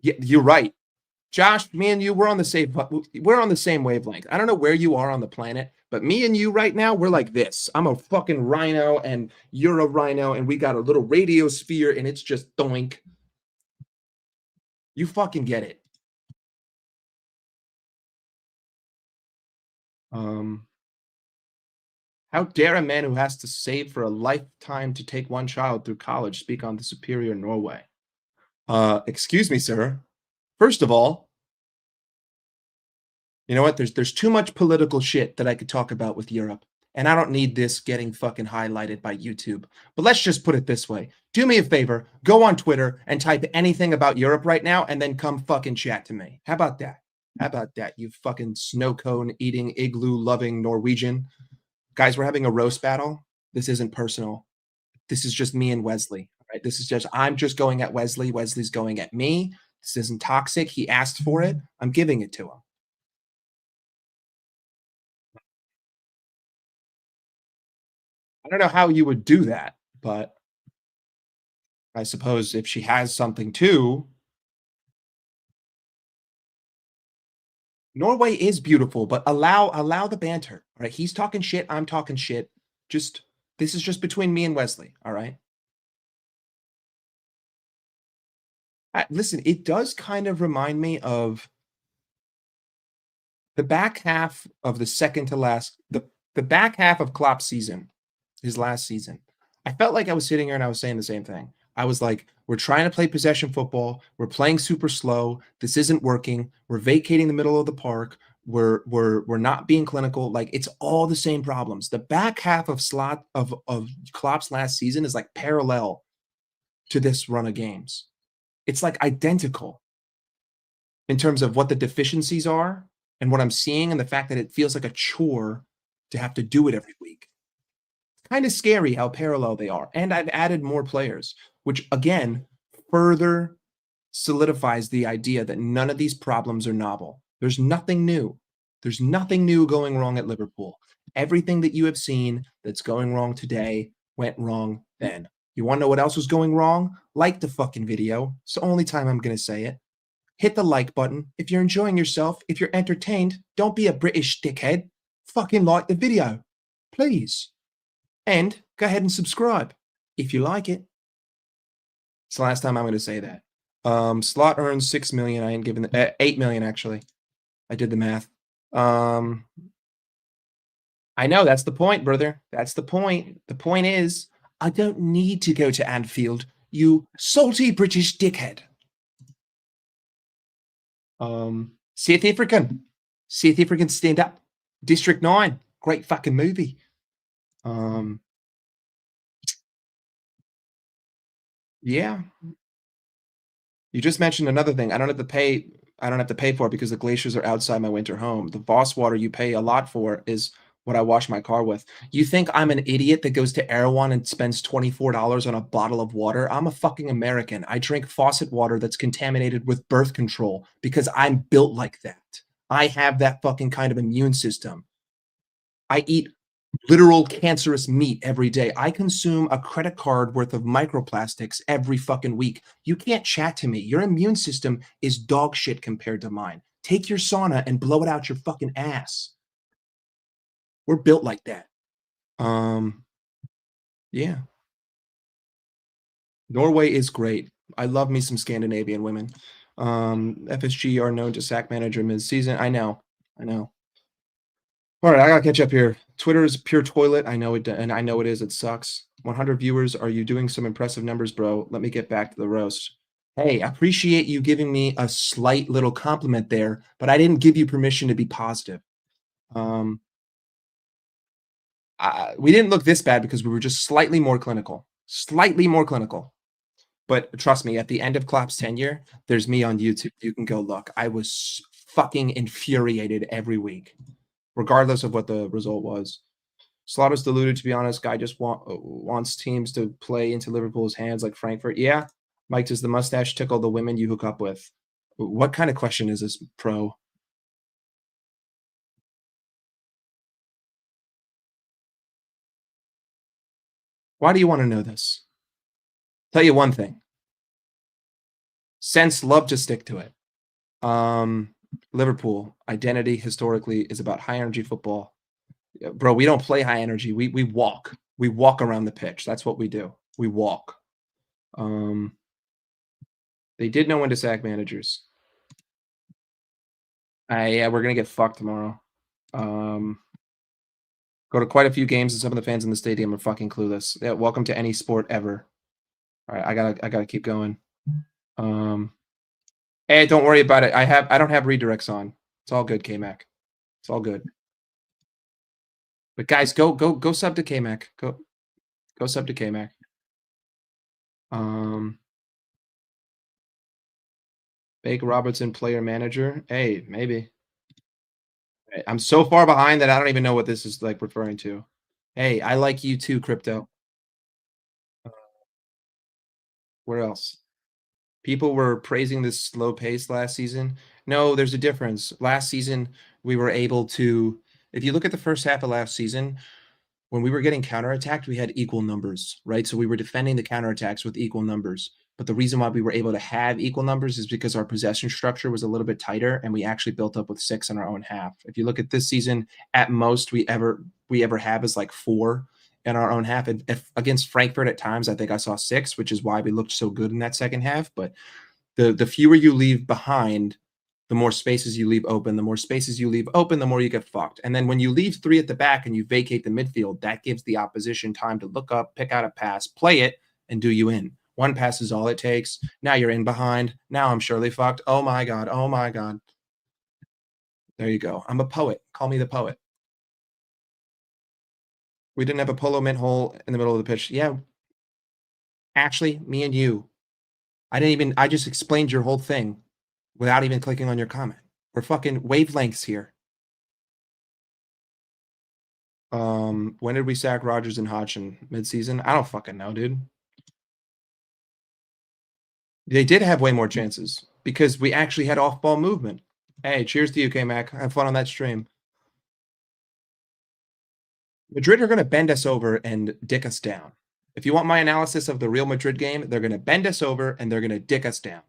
Yeah, you're right. Josh, me and you, we're on the same wavelength. I don't know where you are on the planet, but me and you right now, we're like this. I'm a fucking rhino and you're a rhino and we got a little radio sphere and it's just doink. You fucking get it. Um, how dare a man who has to save for a lifetime to take one child through college speak on the superior Norway? Excuse me, sir. First of all, you know what? There's too much political shit that I could talk about with Europe, and I don't need this getting fucking highlighted by YouTube. But let's just put it this way. Do me a favor, go on Twitter and type anything about Europe right now and then come fucking chat to me. How about that? How about that, you fucking snow cone eating, igloo loving Norwegian? Guys, we're having a roast battle. This isn't personal. This is just me and Wesley. Right? This is just I'm just going at Wesley. Wesley's going at me. This isn't toxic. He asked for it. I'm giving it to him. I don't know how you would do that, but I suppose if she has something too. Norway is beautiful, but allow the banter. All right. He's talking shit. I'm talking shit. Just this is just between me and Wesley. All right. Listen, it does kind of remind me of the back half of the second to last the back half of Klopp's season, his last season. I felt like I was sitting here and I was saying the same thing. I was like, we're trying to play possession football. We're playing super slow. This isn't working. We're vacating the middle of the park. We're not being clinical. Like it's all the same problems. The back half of slot of Klopp's last season is like parallel to this run of games. It's like identical in terms of what the deficiencies are and what I'm seeing and the fact that it feels like a chore to have to do it every week. It's kind of scary how parallel they are. And I've added more players, which again further solidifies the idea that none of these problems are novel. There's nothing new. There's nothing new going wrong at Liverpool. Everything that you have seen that's going wrong today went wrong then. You want to know what else was going wrong? Like the fucking video. It's the only time I'm going to say it. Hit the like button. If you're enjoying yourself, if you're entertained, don't be a British dickhead. Fucking like the video. Please. And go ahead and subscribe if you like it. It's the last time I'm going to say that. Slot earns 6 million. I ain't giving the 8 million actually. I did the math. I know that's the point, brother. That's the point. The point is, I don't need to go to Anfield, you salty British dickhead. South African stand up. District 9, great fucking movie. Yeah. You just mentioned another thing. I don't have to pay for it because the glaciers are outside my winter home. The Voss water you pay a lot for is what I wash my car with. You think I'm an idiot that goes to Erewhon and spends $24 on a bottle of water? I'm a fucking American. I drink faucet water that's contaminated with birth control because I'm built like that. I have that fucking kind of immune system. I eat literal cancerous meat every day. I consume a credit card worth of microplastics every fucking week. You can't chat to me. Your immune system is dog shit compared to mine. Take your sauna and blow it out your fucking ass. We're built like that. Yeah. Norway is great. I love me some Scandinavian women. FSG are known to sack manager mid-season. I know. All right, I gotta catch up here. Twitter is pure toilet. I know it, and I know it is. It sucks. 100 viewers. Are you doing some impressive numbers, bro? Let me get back to the roast. Hey, I appreciate you giving me a slight little compliment there, but I didn't give you permission to be positive. We didn't look this bad because we were just slightly more clinical. But trust me, at the end of Klopp's tenure, there's me on YouTube. You can go look. I was fucking infuriated every week, regardless of what the result was. Slaughter's deluded, to be honest. Guy just wants teams to play into Liverpool's hands like Frankfurt. Yeah. Mike, does the mustache tickle the women you hook up with? What kind of question is this, pro? Why do you want to know this? Tell you one thing. Sense love to stick to it. Liverpool identity historically is about high energy football. Bro, we don't play high energy. We walk. We walk around the pitch. That's what we do. We walk. They did know when to sack managers. Yeah, we're gonna get fucked tomorrow. Um, go to quite a few games, and some of the fans in the stadium are fucking clueless. Yeah, welcome to any sport ever. All right, I gotta keep going. Um, hey, don't worry about it. I don't have redirects on. It's all good, K-Mac. It's all good. But guys, go sub to K-Mac. Go sub to K-Mac. Um, Bake Robertson player manager. Hey, maybe. I'm so far behind that I don't even know what this is like referring to. Hey, I like you too, crypto. Where else? People were praising this slow pace last season. No, there's a difference. Last season, we were able to, if you look at the first half of last season, when we were getting counterattacked, we had equal numbers, right? So we were defending the counterattacks with equal numbers. But the reason why we were able to have equal numbers is because our possession structure was a little bit tighter and we actually built up with 6 in our own half. If you look at this season, at most we ever have is like 4 in our own half. And if against Frankfurt at times, I think I saw 6, which is why we looked so good in that second half. But the fewer you leave behind, the more spaces you leave open. The more spaces you leave open, the more you get fucked. And then when you leave 3 at the back and you vacate the midfield, that gives the opposition time to look up, pick out a pass, play it, and do you in. One pass is all it takes. Now you're in behind. Now I'm surely fucked. Oh my God. Oh my God. There you go. I'm a poet. Call me the poet. We didn't have a polo mint hole in the middle of the pitch. Yeah. Actually, me and you. I just explained your whole thing without even clicking on your comment. We're fucking wavelengths here. When did we sack Rodgers and Hodgson? Midseason? I don't fucking know, dude. They did have way more chances because we actually had off-ball movement. Hey, cheers to you, K-Mac. Have fun on that stream. Madrid are going to bend us over and dick us down. If you want my analysis of the Real Madrid game, they're going to bend us over and they're going to dick us down.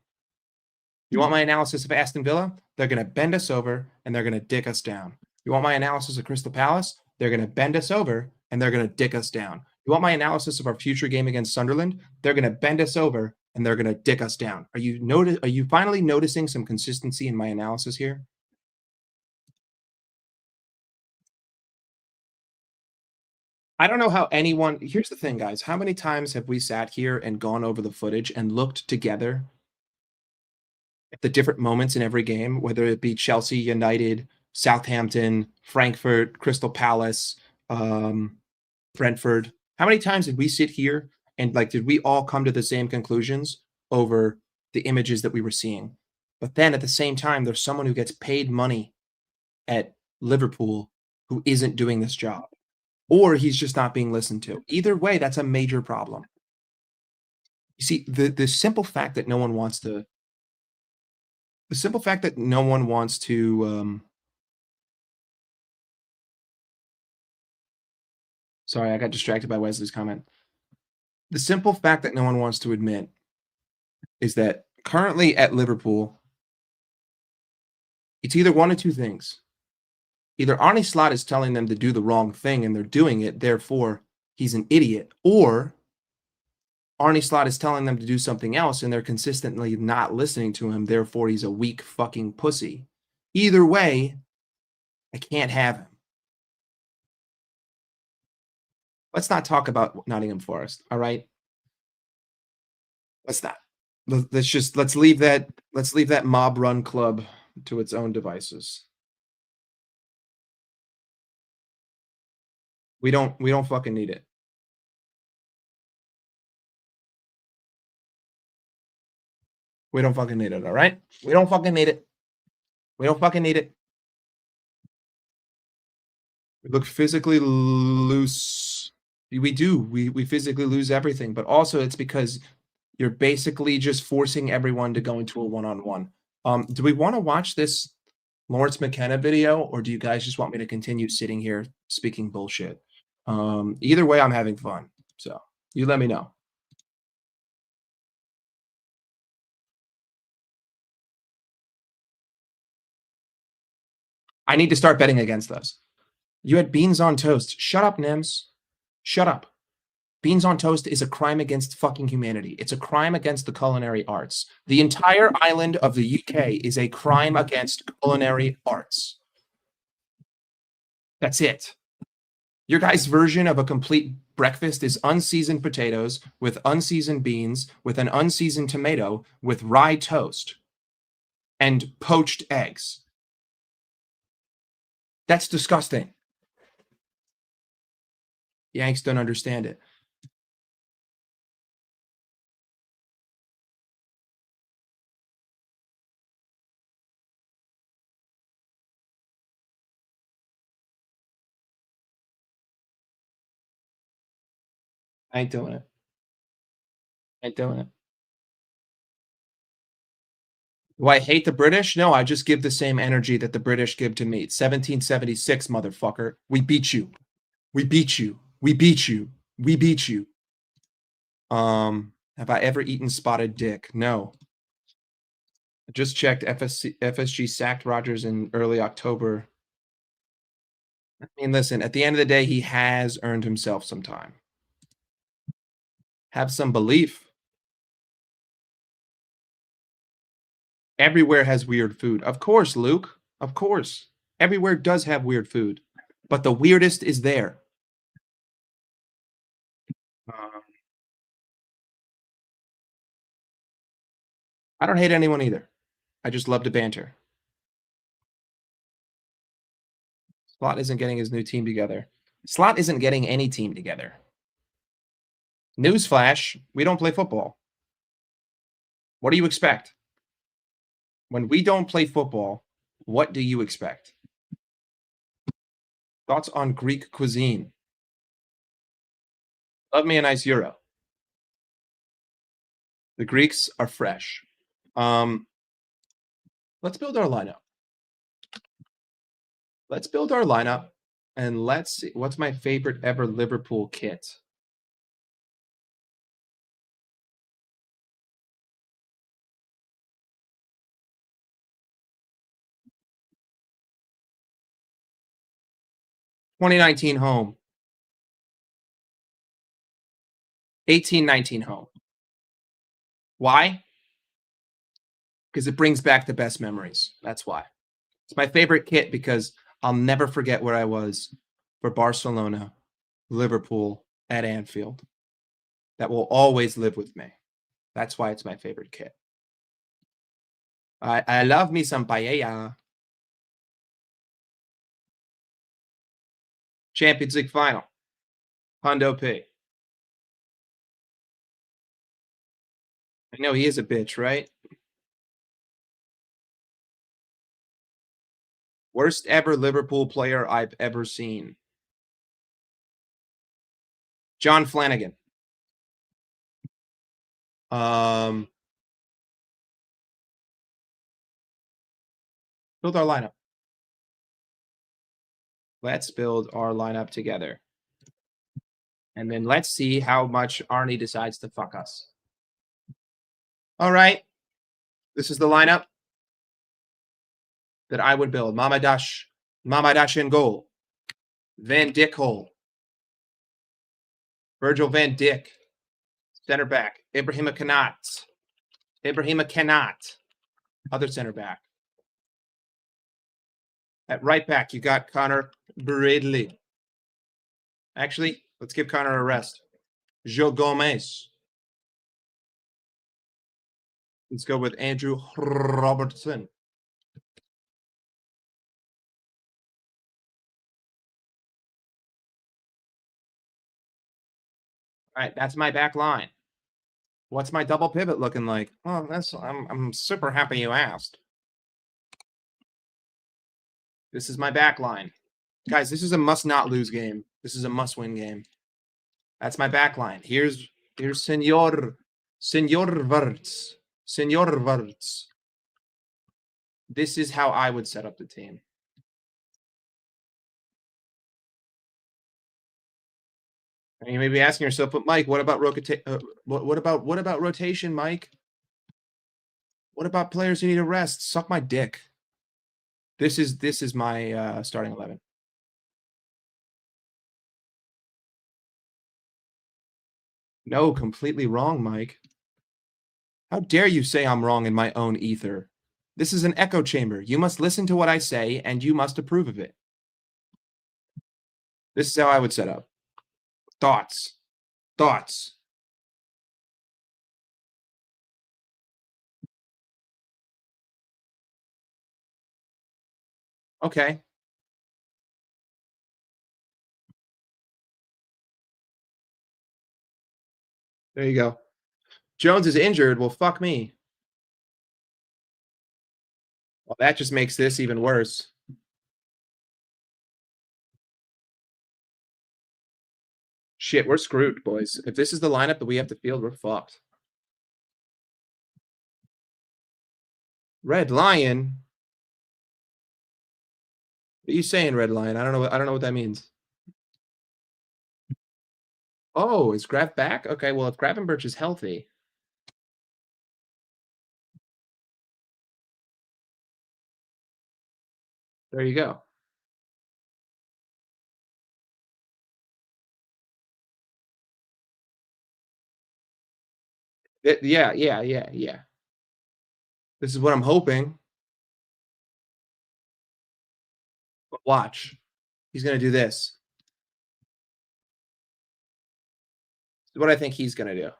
You want my analysis of Aston Villa? They're going to bend us over and they're going to dick us down. You want my analysis of Crystal Palace? They're going to bend us over and they're going to dick us down. You want my analysis of our future game against Sunderland? They're going to bend us over and they're going to dick us down. Are you finally noticing some consistency in my analysis here? I don't know how anyone. Here's the thing, guys. How many times have we sat here and gone over the footage and looked together at the different moments in every game, whether it be Chelsea, United, Southampton, Frankfurt, Crystal Palace, Brentford? How many times did we sit here and did we all come to the same conclusions over the images that we were seeing? But then at the same time, there's someone who gets paid money at Liverpool who isn't doing this job, or he's just not being listened to. Either way, that's a major problem. You see, the simple fact that no one wants to, the simple fact that no one wants to, sorry, I got distracted by Wesley's comment. The simple fact that no one wants to admit is that currently at Liverpool, it's either one of two things. Either Arne Slot is telling them to do the wrong thing and they're doing it, therefore he's an idiot, or Arne Slot is telling them to do something else and they're consistently not listening to him, therefore he's a weak fucking pussy. Either way, I can't have him. Let's not talk about Nottingham Forest, all right? Let's not. Let's leave that mob run club to its own devices. We don't fucking need it. We don't fucking need it, all right? We don't fucking need it. We don't fucking need it. We look physically loose. We do. We physically lose everything, but also it's because you're basically just forcing everyone to go into a one-on-one. Do we want to watch this Lawrence McKenna video, or do you guys just want me to continue sitting here speaking bullshit? Either way, I'm having fun. So you let me know. I need to start betting against us. You had beans on toast. Shut up, Nims. Shut up. Beans on toast is a crime against fucking humanity. It's a crime against the culinary arts. The entire island of the UK is a crime against culinary arts. That's it. Your guys' version of a complete breakfast is unseasoned potatoes with unseasoned beans, with an unseasoned tomato, with rye toast, and poached eggs. That's disgusting. Yanks don't understand it. I ain't doing it. Ain't doing it. Do I hate the British? No, I just give the same energy that the British give to me. 1776, motherfucker. We beat you. We beat you. We beat you. We beat you. Have I ever eaten spotted dick? No. I just checked. FSG sacked Rogers in early October. I mean, listen, at the end of the day, he has earned himself some time. Have some belief. Everywhere has weird food. Of course, Luke. Of course. Everywhere does have weird food. But the weirdest is there. I don't hate anyone either. I just love to banter. Slot isn't getting his new team together. Slot isn't getting any team together. Newsflash, we don't play football. What do you expect? When we don't play football, what do you expect? Thoughts on Greek cuisine? Love me a nice gyro. The Greeks are fresh. Let's build our lineup. Let's build our lineup, and let's see. What's my favorite ever Liverpool kit? (2019) home. 18-19 home. Why? Because it brings back the best memories. That's why. It's my favorite kit because I'll never forget where I was for Barcelona, Liverpool, at Anfield. That will always live with me. That's why it's my favorite kit. I love me some paella. Champions League final. Hundo P. I know he is a bitch, right? Worst ever Liverpool player I've ever seen. John Flanagan. Build our lineup. Let's build our lineup together. And then let's see how much Arnie decides to fuck us. All right. This is the lineup that I would build. Mamadash in goal. Van Dijk hole. Virgil van Dijk. Center back. Ibrahima Kanat. Other center back. At right back, you got Connor Bradley. Actually, let's give Connor a rest. Joe Gomez. Let's go with Andrew Robertson. All right, that's my back line. What's my double pivot looking like? Oh, I'm super happy you asked. This is my back line. Guys, this is a must not lose game. This is a must win game. That's my back line. Here's Senor Wirtz. Senor Wirtz. This is how I would set up the team. And you may be asking yourself, but Mike, what about what about rotation, Mike? What about players who need a rest? Suck my dick. This is my starting 11. No, completely wrong, Mike. How dare you say I'm wrong in my own ether? This is an echo chamber. You must listen to what I say, and you must approve of it. This is how I would set up. Thoughts. Thoughts. Okay, there you go. Jones is injured. Well, fuck me. Well, that just makes this even worse. Shit, we're screwed, boys. If this is the lineup that we have to field, we're fucked. Red Lion? What are you saying, Red Lion? I don't know what that means. Oh, is Graf back? Okay, well, if Gravenberch is healthy. There you go. Yeah. This is what I'm hoping. But watch. He's gonna do this. This is what I think he's gonna do.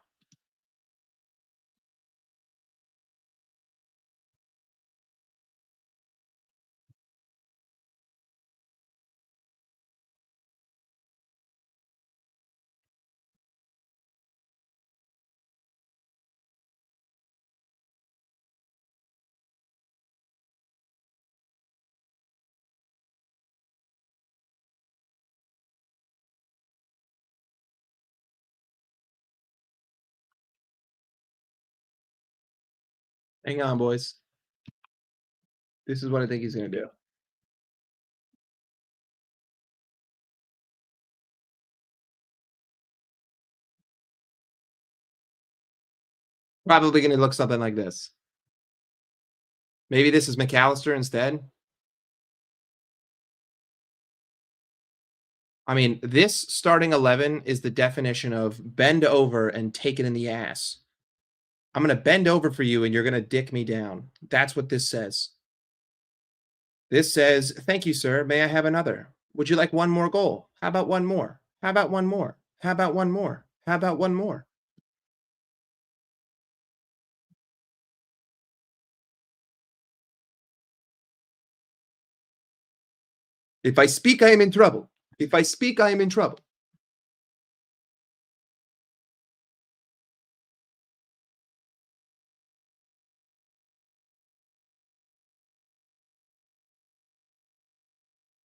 Hang on, boys. This is what I think he's gonna do. Probably gonna look something like this. Maybe this is McAllister instead. I mean, this starting 11 is the definition of bend over and take it in the ass. I'm gonna bend over for you and you're gonna dick me down. That's what this says. This says, "Thank you, sir. May I have another? Would you like one more goal? How about one more? How about one more? How about one more? How about one more?" If I speak, I am in trouble. If I speak, I am in trouble.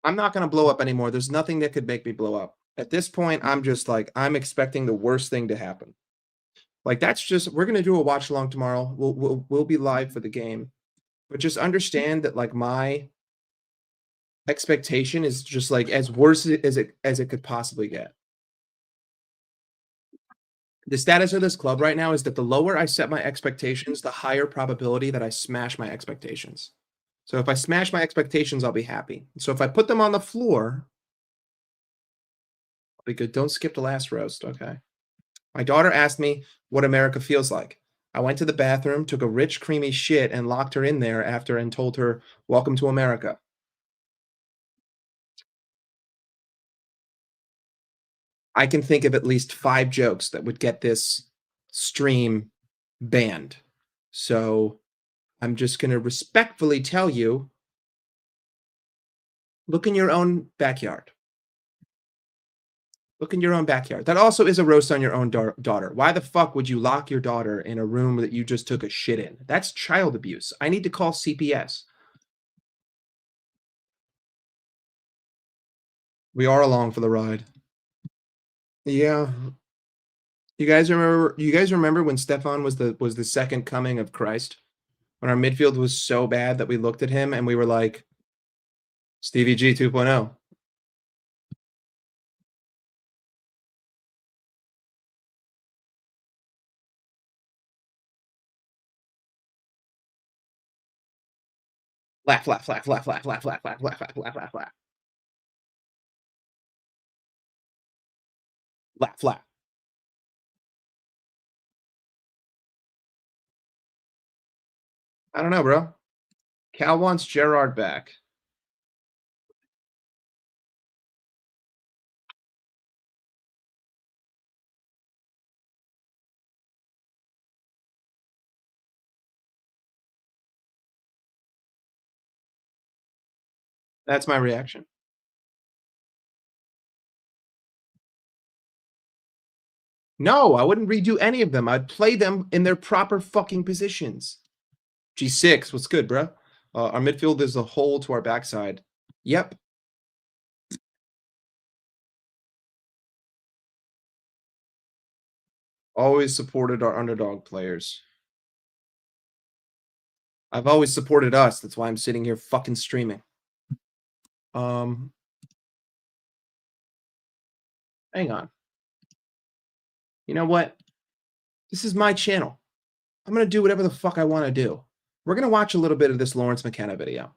I'm not gonna blow up anymore. There's nothing that could make me blow up. At this point, I'm just like, I'm expecting the worst thing to happen. Like that's just we're gonna do a watch along tomorrow. We'll be live for the game. But just understand that like my expectation is just like as worse as it could possibly get. The status of this club right now is that the lower I set my expectations, the higher probability that I smash my expectations. So if I smash my expectations, I'll be happy. So if I put them on the floor, I'll be good. Don't skip the last roast. Okay. My daughter asked me what America feels like. I went to the bathroom, took a rich, creamy shit, and locked her in there after and told her, "Welcome to America." I can think of at least 5 jokes that would get this stream banned. So I'm just going to respectfully tell you, look in your own backyard. Look in your own backyard. That also is a roast on your own daughter. Why the fuck would you lock your daughter in a room that you just took a shit in? That's child abuse. I need to call CPS. We are along for the ride. Yeah. You guys remember when Stefan was the second coming of Christ? When our midfield was so bad that we looked at him and we were like, Stevie G 2.0. Flat, flat, flat, flat, flat, flat, flat, flat, flat, flat, flat, flat, flat. Flat, flat. I don't know, bro. Cal wants Gerard back. That's my reaction. No, I wouldn't redo any of them. I'd play them in their proper fucking positions. G6, what's good, bro? Our midfield is a hole to our backside. Yep. Always supported our underdog players. I've always supported us. That's why I'm sitting here fucking streaming. Hang on. You know what? This is my channel. I'm going to do whatever the fuck I want to do. We're going to watch a little bit of this Lawrence McKenna video.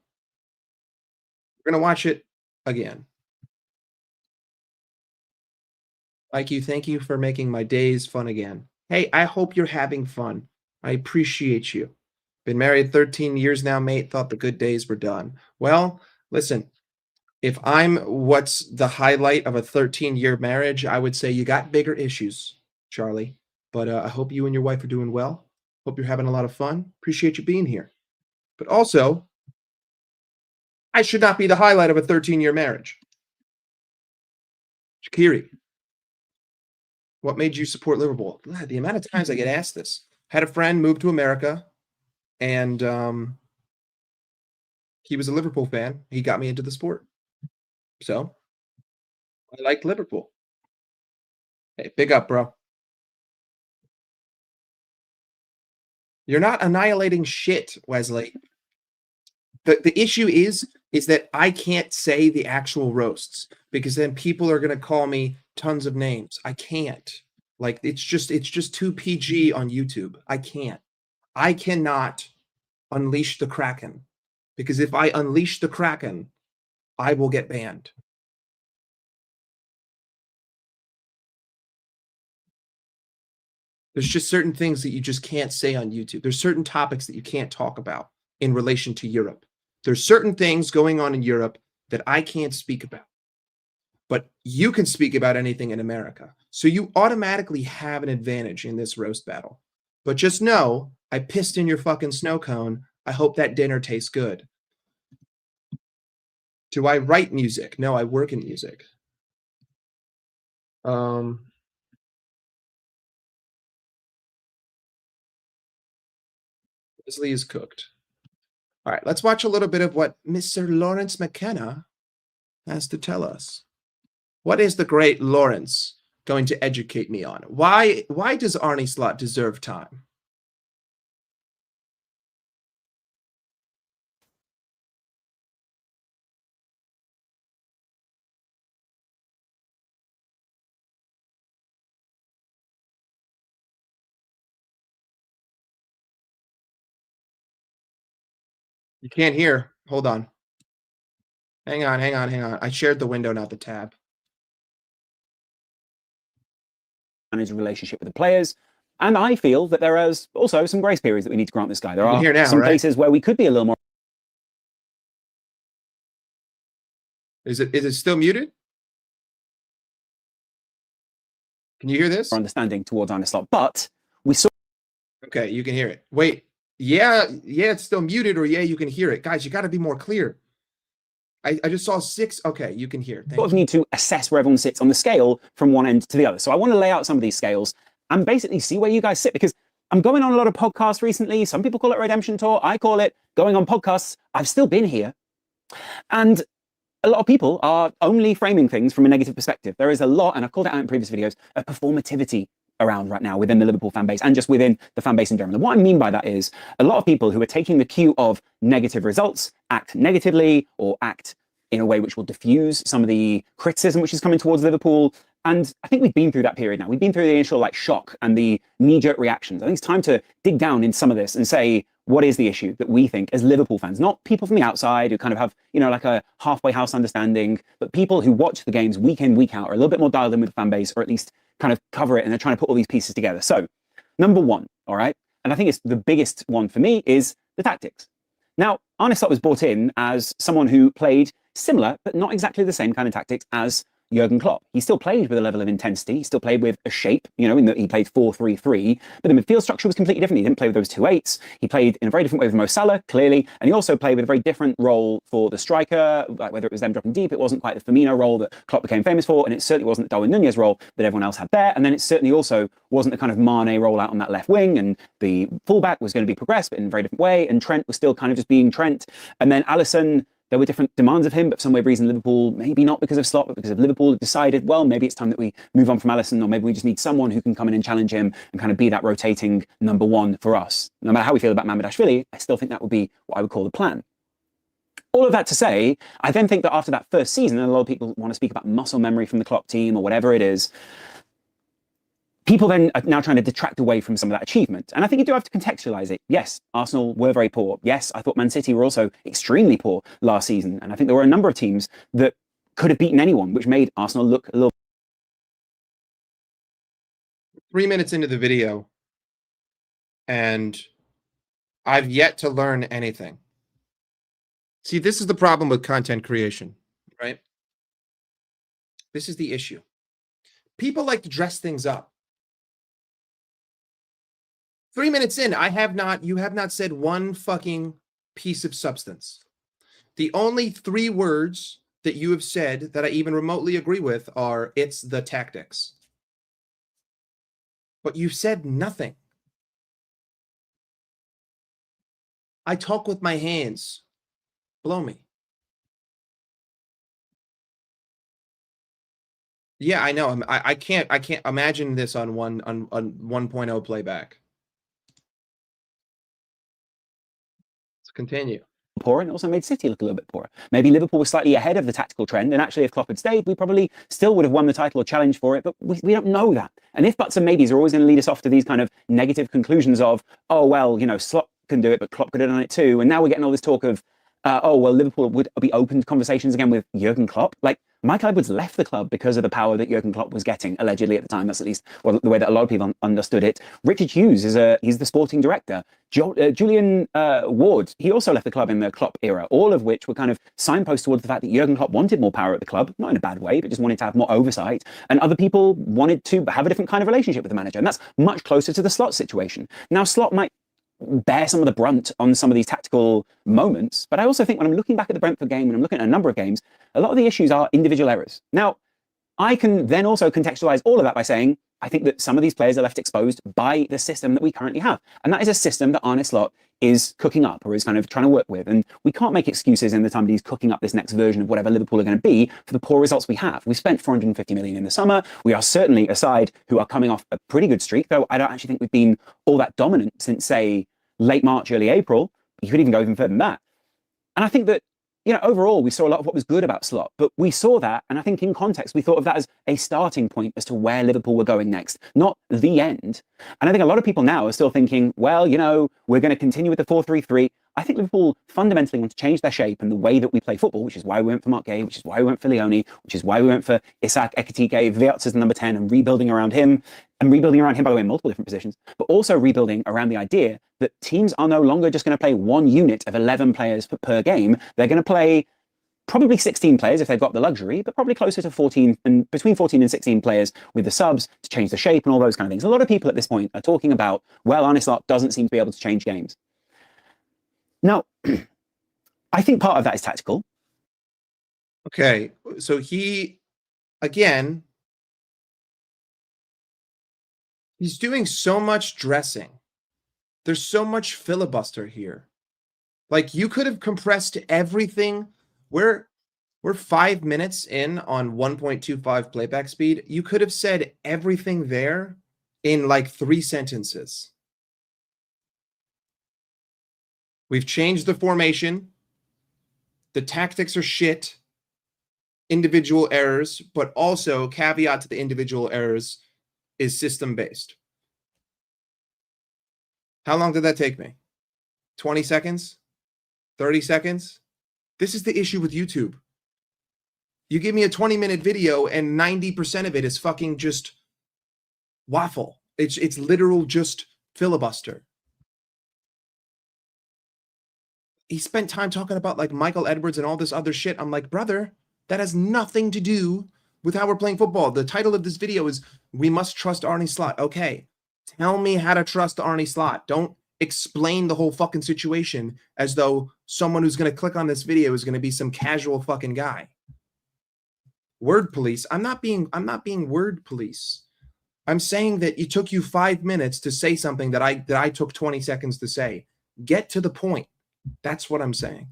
We're going to watch it again. IQ, thank you for making my days fun again. Hey, I hope you're having fun. I appreciate you. Been married 13 years now, mate. Thought the good days were done. Well, listen, if I'm what's the highlight of a 13-year marriage, I would say you got bigger issues, Charlie. But I hope you and your wife are doing well. Hope you're having a lot of fun. Appreciate you being here. But also, I should not be the highlight of a 13-year marriage. Shakiri, what made you support Liverpool? God, the amount of times I get asked this. Had a friend move to America, and he was a Liverpool fan. He got me into the sport. So, I liked Liverpool. Hey, big up, bro. You're not annihilating shit, Wesley. The issue is that I can't say the actual roasts because then people are going to call me tons of names. I can't. Like it's just too PG on YouTube. I can't. I cannot unleash the Kraken because if I unleash the Kraken, I will get banned. There's just certain things that you just can't say on YouTube. There's certain topics that you can't talk about in relation to Europe. There's certain things going on in Europe that I can't speak about. But you can speak about anything in America. So you automatically have an advantage in this roast battle. But just know, I pissed in your fucking snow cone. I hope that dinner tastes good. Do I write music? No, I work in music. Wesley is cooked. All right, let's watch a little bit of what Mr. Lawrence McKenna has to tell us. What is the great Lawrence going to educate me on? Why does Arnie Slot deserve time? You can't hear. Hold on. Hang on. I shared the window, not the tab. Manage a relationship with the players. And I feel that there is also some grace periods that we need to grant this guy. There are some places where we could be a little more. Is it still muted? Can you hear this? Understanding towards Arne Slot, but we saw. Okay, you can hear it. Wait, yeah, it's still muted, or yeah, you can hear it, guys. You got to be more clear. I just saw 6. Okay, you can hear. Sort of need to assess where everyone sits on the scale from one end to the other. So I want to lay out some of these scales and basically see where you guys sit because I'm going on a lot of podcasts recently. Some people call it redemption tour. I call it going on podcasts. I've still been here, and a lot of people are only framing things from a negative perspective. There is a lot, and I've called it out in previous videos, of performativity around right now within the Liverpool fan base and just within the fan base in general. And what I mean by that is a lot of people who are taking the cue of negative results, act negatively or act in a way which will diffuse some of the criticism which is coming towards Liverpool. And I think we've been through that period now. We've been through the initial shock and the knee-jerk reactions. I think it's time to dig down in some of this and say, what is the issue that we think as Liverpool fans, not people from the outside who kind of have, like a halfway house understanding, but people who watch the games week in, week out, are a little bit more dialed in with the fan base, or at least kind of cover it, and they're trying to put all these pieces together. So, number one, all right, and I think it's the biggest one for me, is the tactics. Now, Arne Slot was brought in as someone who played similar, but not exactly the same kind of tactics as Jurgen Klopp. He still played with a level of intensity. He still played with a shape, in that he played 4-3-3, but the midfield structure was completely different. He didn't play with those 2-8s. He played in a very different way with Mo Salah, clearly, and he also played with a very different role for the striker, like whether it was them dropping deep. It wasn't quite the Firmino role that Klopp became famous for, and it certainly wasn't the Darwin Nunez role that everyone else had there, and then it certainly also wasn't the kind of Mane rollout on that left wing, and the fullback was going to be progressed, but in a very different way, and Trent was still kind of just being Trent, and then Alisson, there were different demands of him, but for some weird reason, Liverpool, maybe not because of Slot, but because of Liverpool, decided, well, maybe it's time that we move on from Alisson, or maybe we just need someone who can come in and challenge him and kind of be that rotating number one for us. No matter how we feel about Mamardashvili, I still think that would be what I would call the plan. All of that to say, I then think that after that first season, and a lot of people want to speak about muscle memory from the Klopp team or whatever it is, people then are now trying to detract away from some of that achievement. And I think you do have to contextualize it. Yes, Arsenal were very poor. Yes, I thought Man City were also extremely poor last season. And I think there were a number of teams that could have beaten anyone, which made Arsenal look a little... 3 minutes into the video, and I've yet to learn anything. See, this is the problem with content creation, right? This is the issue. People like to dress things up. 3 minutes in, you have not said one fucking piece of substance. The only 3 words that you have said that I even remotely agree with are, it's the tactics. But you said nothing. I talk with my hands. Blow me. Yeah, I know. I can't imagine this on 1.0 playback. Let's continue. Poor, and also made City look a little bit poorer. Maybe Liverpool was slightly ahead of the tactical trend, and actually if Klopp had stayed, we probably still would have won the title or challenged for it, but we don't know that. And if buts and maybes are always going to lead us off to these kind of negative conclusions of, oh, well, Slot can do it, but Klopp could have done it too, and now we're getting all this talk of, oh, well, Liverpool would be open to conversations again with Jurgen Klopp. Like, Michael Edwards left the club because of the power that Jurgen Klopp was getting, allegedly at the time. That's at least the way that a lot of people understood it. Richard Hughes he's the sporting director. Julian Ward, he also left the club in the Klopp era, all of which were kind of signposts towards the fact that Jurgen Klopp wanted more power at the club, not in a bad way, but just wanted to have more oversight. And other people wanted to have a different kind of relationship with the manager. And that's much closer to the Slot situation. Now, Slot might bear some of the brunt on some of these tactical moments. But I also think when I'm looking back at the Brentford game and I'm looking at a number of games, a lot of the issues are individual errors. Now, I can then also contextualize all of that by saying, I think that some of these players are left exposed by the system that we currently have. And that is a system that Arne Slot is cooking up, or is kind of trying to work with. And we can't make excuses in the time that he's cooking up this next version of whatever Liverpool are going to be for the poor results we have. We've spent 450 million in the summer. We are certainly a side who are coming off a pretty good streak, though I don't actually think we've been all that dominant since, say, late March, early April. You could even go even further than that. And I think that, overall, we saw a lot of what was good about Slot, but we saw that, and I think in context, we thought of that as a starting point as to where Liverpool were going next, not the end. And I think a lot of people now are still thinking, well, we're going to continue with the 4-3-3. I think Liverpool fundamentally want to change their shape and the way that we play football, which is why we went for Mark Gay, which is why we went for Leone, which is why we went for Isaac Ekitike, Wirtz as the number 10, and rebuilding around him, by the way, in multiple different positions, but also rebuilding around the idea that teams are no longer just going to play one unit of 11 players per game. They're going to play probably 16 players if they've got the luxury, but probably closer to 14, and between 14 and 16 players with the subs to change the shape and all those kind of things. A lot of people at this point are talking about, well, Arne Slot doesn't seem to be able to change games. Now, I think part of that is tactical. Okay, so again, he's doing so much dressing. There's so much filibuster here. Like, you could have compressed everything. We're 5 minutes in on 1.25 playback speed. You could have said everything there in like 3 sentences. We've changed the formation. The tactics are shit. Individual errors, but also caveat to the individual errors is system-based. How long did that take me? 20 seconds? 30 seconds? This is the issue with YouTube. You give me a 20-minute video and 90% of it is fucking just waffle. It's literal just filibuster. he spent time talking about like Michael Edwards and all this other shit. I'm like, brother, that has nothing to do with how we're playing football. The title of this video is "We Must Trust Arnie Slot." Okay, tell me how to trust Arnie Slot. Don't explain the whole fucking situation as though someone who's going to click on this video is going to be some casual fucking guy. Word police. I'm not being word police. I'm saying that it took you 5 minutes to say something that I took 20 seconds to say. Get to the point. That's what I'm saying.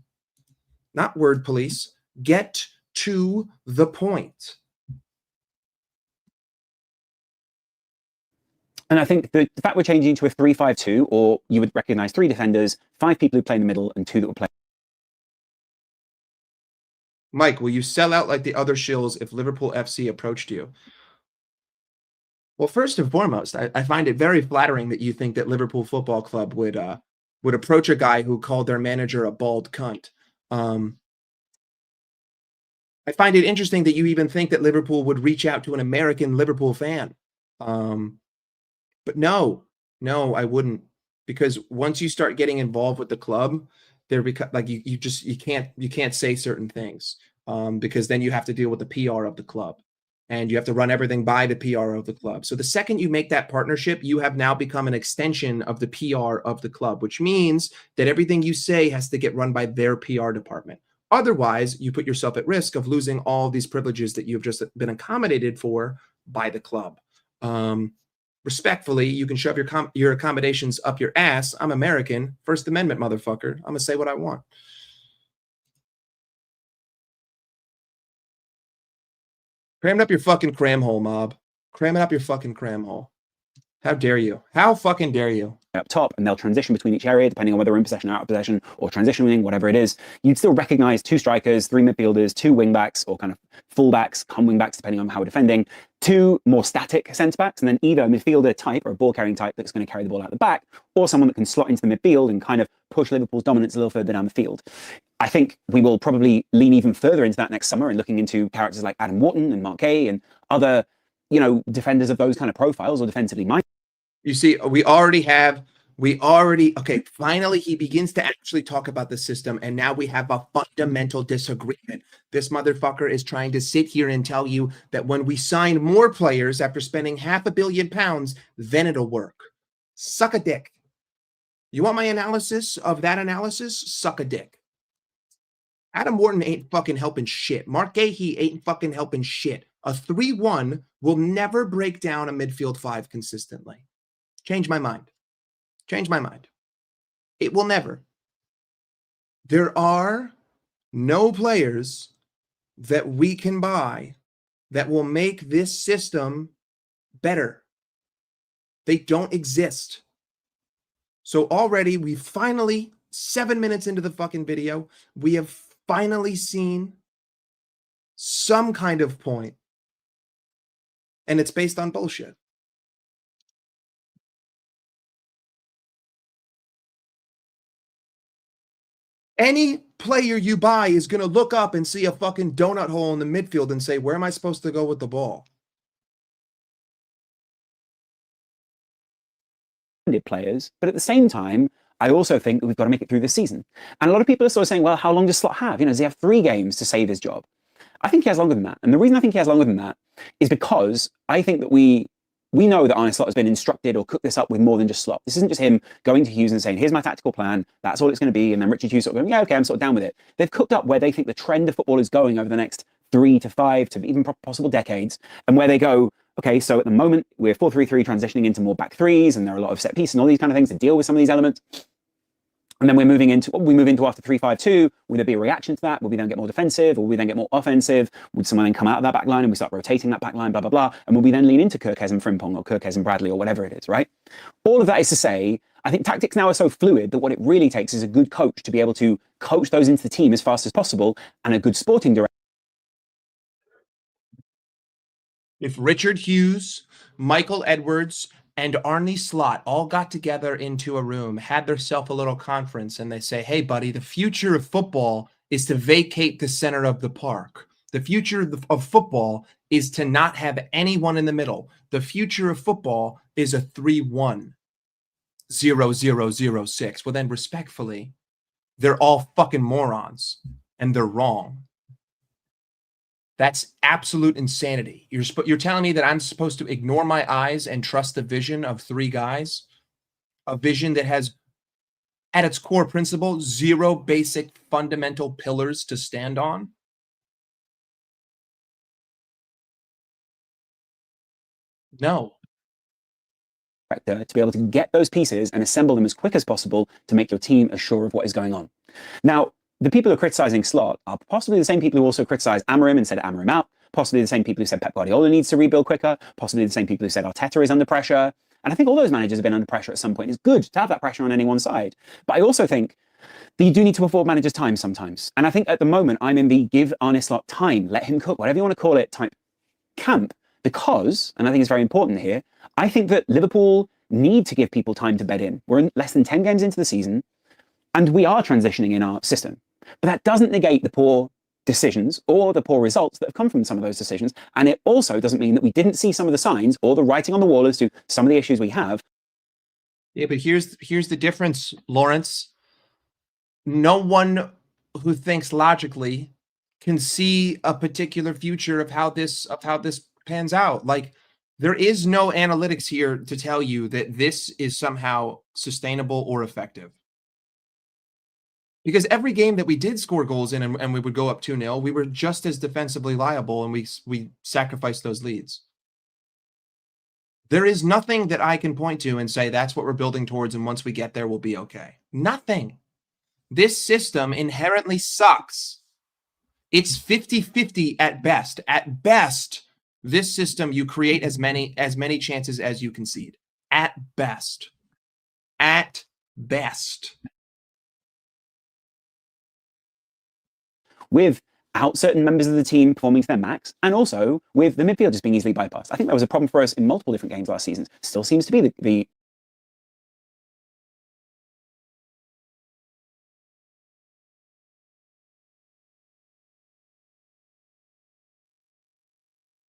Not word police. Get to the point. And I think the fact we're changing to a 3-5-2, or you would recognize 3 defenders, 5 people who play in the middle, and 2 that will play. Mike, will you sell out like the other shills if Liverpool FC approached you? Well, first and foremost, I find it very flattering that you think that Liverpool Football Club would approach a guy who called their manager a bald cunt. I find it interesting that you even think that Liverpool would reach out to an American Liverpool fan. But no, I wouldn't, because once you start getting involved with the club, there like you can't say certain things because then you have to deal with the PR of the club. And you have to run everything by the PR of the club. So the second you make that partnership, you have now become an extension of the PR of the club, which means that everything you say has to get run by their PR department. Otherwise, you put yourself at risk of losing all these privileges that you've just been accommodated for by the club. Respectfully, you can shove your accommodations up your ass. I'm American. First Amendment, motherfucker. I'm going to say what I want. Cram it up your fucking cram hole, mob. Cram it up your fucking cram hole. How dare you? How fucking dare you? Up top, and they'll transition between each area depending on whether they're in possession or out of possession, or transitioning, whatever it is. You'd still recognize 2 strikers, 3 midfielders, 2 wingbacks, or kind of fullbacks, come wingbacks depending on how we're defending, 2 more static centre backs, and then either a midfielder type or a ball carrying type that's going to carry the ball out the back, or someone that can slot into the midfield and kind of push Liverpool's dominance a little further down the field. I think we will probably lean even further into that next summer and looking into characters like Adam Wharton and Mark Gay and other, defenders of those kind of profiles or defensively minded. You see, okay, finally he begins to actually talk about the system, and now we have a fundamental disagreement. This motherfucker is trying to sit here and tell you that when we sign more players after spending £500 million, then it'll work. Suck a dick. You want my analysis of that analysis? Suck a dick. Adam Wharton ain't fucking helping shit. Mark Gahey ain't fucking helping shit. A 3-1 will never break down a midfield 5 consistently. Change my mind. Change my mind. It will never. There are no players that we can buy that will make this system better. They don't exist. So already we've finally, 7 minutes into the fucking video, we have finally seen some kind of point, and it's based on bullshit. Any player you buy is going to look up and see a fucking donut hole in the midfield and say, where am I supposed to go with the ball? Players, but at the same time, I also think that we've got to make it through this season. And a lot of people are sort of saying, well, how long does Slot have? Does he have 3 games to save his job? I think he has longer than that. And the reason I think he has longer than that is because I think that we know that Arne Slot has been instructed or cooked this up with more than just Slot. This isn't just him going to Hughes and saying, here's my tactical plan, that's all it's going to be. And then Richard Hughes sort of going, yeah, okay, I'm sort of down with it. They've cooked up where they think the trend of football is going over the next 3 to 5 to even possible decades, and where they go, okay, so at the moment we're 4-3-3 transitioning into more back threes, and there are a lot of set piece and all these kind of things to deal with some of these elements. And then we move into after 3-5-2. Will there be a reaction to that? Will we then get more defensive? Or will we then get more offensive? Would someone then come out of that back line and we start rotating that back line, blah, blah, blah? And will we then lean into Kirkes and Frimpong or Kirkes and Bradley or whatever it is, right? All of that is to say, I think tactics now are so fluid that what it really takes is a good coach to be able to coach those into the team as fast as possible, and a good sporting director. If Richard Hughes, Michael Edwards, and Arne Slot all got together into a room, had themselves a little conference, and they say, hey, buddy, the future of football is to vacate the center of the park. The future of football is to not have anyone in the middle. The future of football is a 3-1, 0-0-0-6. Well, then respectfully, they're all fucking morons and they're wrong. That's absolute insanity. You're telling me that I'm supposed to ignore my eyes and trust the vision of three guys? A vision that has, at its core principle, zero basic fundamental pillars to stand on? No. To be able to get those pieces and assemble them as quick as possible to make your team as sure of what is going on. Now, the people who are criticizing Slot are possibly the same people who also criticized Amorim and said Amorim out, possibly the same people who said Pep Guardiola needs to rebuild quicker, possibly the same people who said Arteta is under pressure. And I think all those managers have been under pressure at some point. It's good to have that pressure on any one side. But I also think that you do need to afford managers time sometimes. And I think at the moment, I'm in the give Arne Slot time, let him cook, whatever you want to call it, type camp. Because, and I think it's very important here, I think that Liverpool need to give people time to bed in. We're in less than 10 games into the season, and we are transitioning in our system. But that doesn't negate the poor decisions or the poor results that have come from some of those decisions. And it also doesn't mean that we didn't see some of the signs or the writing on the wall as to some of the issues we have. Yeah, but here's the difference, Lawrence. No one who thinks logically can see a particular future of how this pans out. Like, there is no analytics here to tell you that this is somehow sustainable or effective. Because every game that we did score goals in and we would go up 2-0, we were just as defensively liable and we sacrificed those leads. There is nothing that I can point to and say that's what we're building towards, and once we get there, we'll be okay. Nothing. This system inherently sucks. It's 50-50 at best. At best, this system, you create as many chances as you concede. At best. At best. Without certain members of the team performing to their max, and also with the midfield just being easily bypassed. I think that was a problem for us in multiple different games last season. Still seems to be the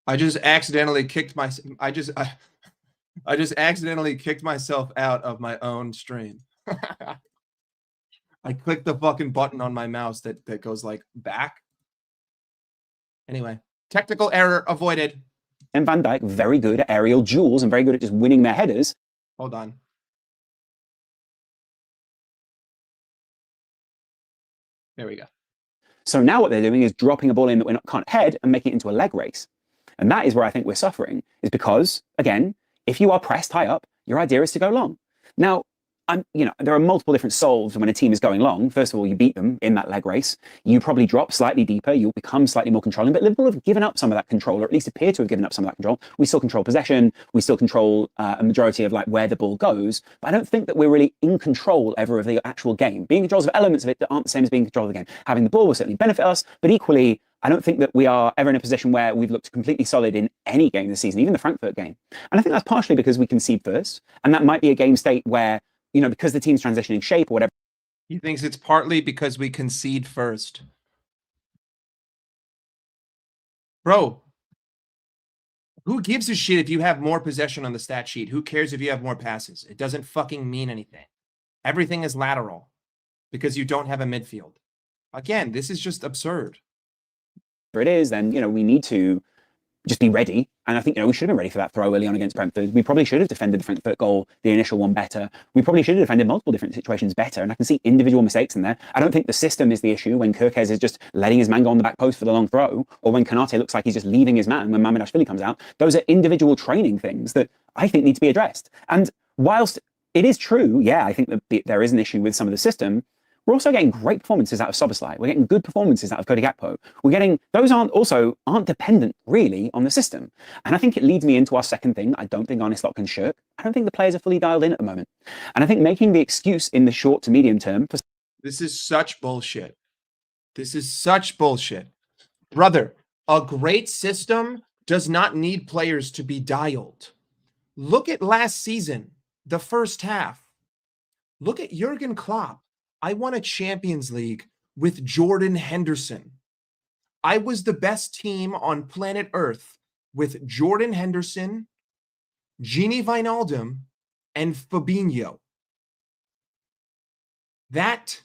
I just accidentally kicked myself out of my own stream. I clicked the fucking button on my mouse that goes like back. Anyway, technical error avoided. And Van Dijk, very good at aerial duels and very good at just winning their headers. Hold on. There we go. So now what they're doing is dropping a ball in that we can't head and making it into a leg race. And that is where I think we're suffering, is because, again, if you are pressed high up, your idea is to go long. Now, there are multiple different solves when a team is going long. First of all, you beat them in that leg race. You probably drop slightly deeper. You'll become slightly more controlling. But Liverpool have given up some of that control, or at least appear to have given up some of that control. We still control possession. We still control a majority of like where the ball goes. But I don't think that we're really in control ever of the actual game. Being in control of elements of it that aren't the same as being in control of the game. Having the ball will certainly benefit us, but equally, I don't think that we are ever in a position where we've looked completely solid in any game this season, even the Frankfurt game. And I think that's partially because we concede first. And that might be a game state where, because the team's transitioning shape or whatever. He thinks it's partly because we concede first. Bro, who gives a shit if you have more possession on the stat sheet? Who cares if you have more passes? It doesn't fucking mean anything. Everything is lateral because you don't have a midfield. Again, this is just absurd. It is, then, we need to just be ready. And I think, we should have been ready for that throw early on against Brentford. We probably should have defended the Frankfurt goal, the initial one, better. We probably should have defended multiple different situations better. And I can see individual mistakes in there. I don't think the system is the issue when Kirkez is just letting his man go on the back post for the long throw, or when Konate looks like he's just leaving his man when Mamardashvili comes out. Those are individual training things that I think need to be addressed. And whilst it is true, I think that there is an issue with some of the system, we're also getting great performances out of Szoboszlai. We're getting good performances out of Cody Gakpo. Those aren't dependent really on the system. And I think it leads me into our second thing. I don't think Arne Slot can shirk. I don't think the players are fully dialed in at the moment. And I think making the excuse in the short to medium term for... This is such bullshit. This is such bullshit. Brother, a great system does not need players to be dialed. Look at last season, the first half. Look at Jurgen Klopp. I won a Champions League with Jordan Henderson. I was the best team on planet Earth with Jordan Henderson, Gini Wijnaldum, and Fabinho. That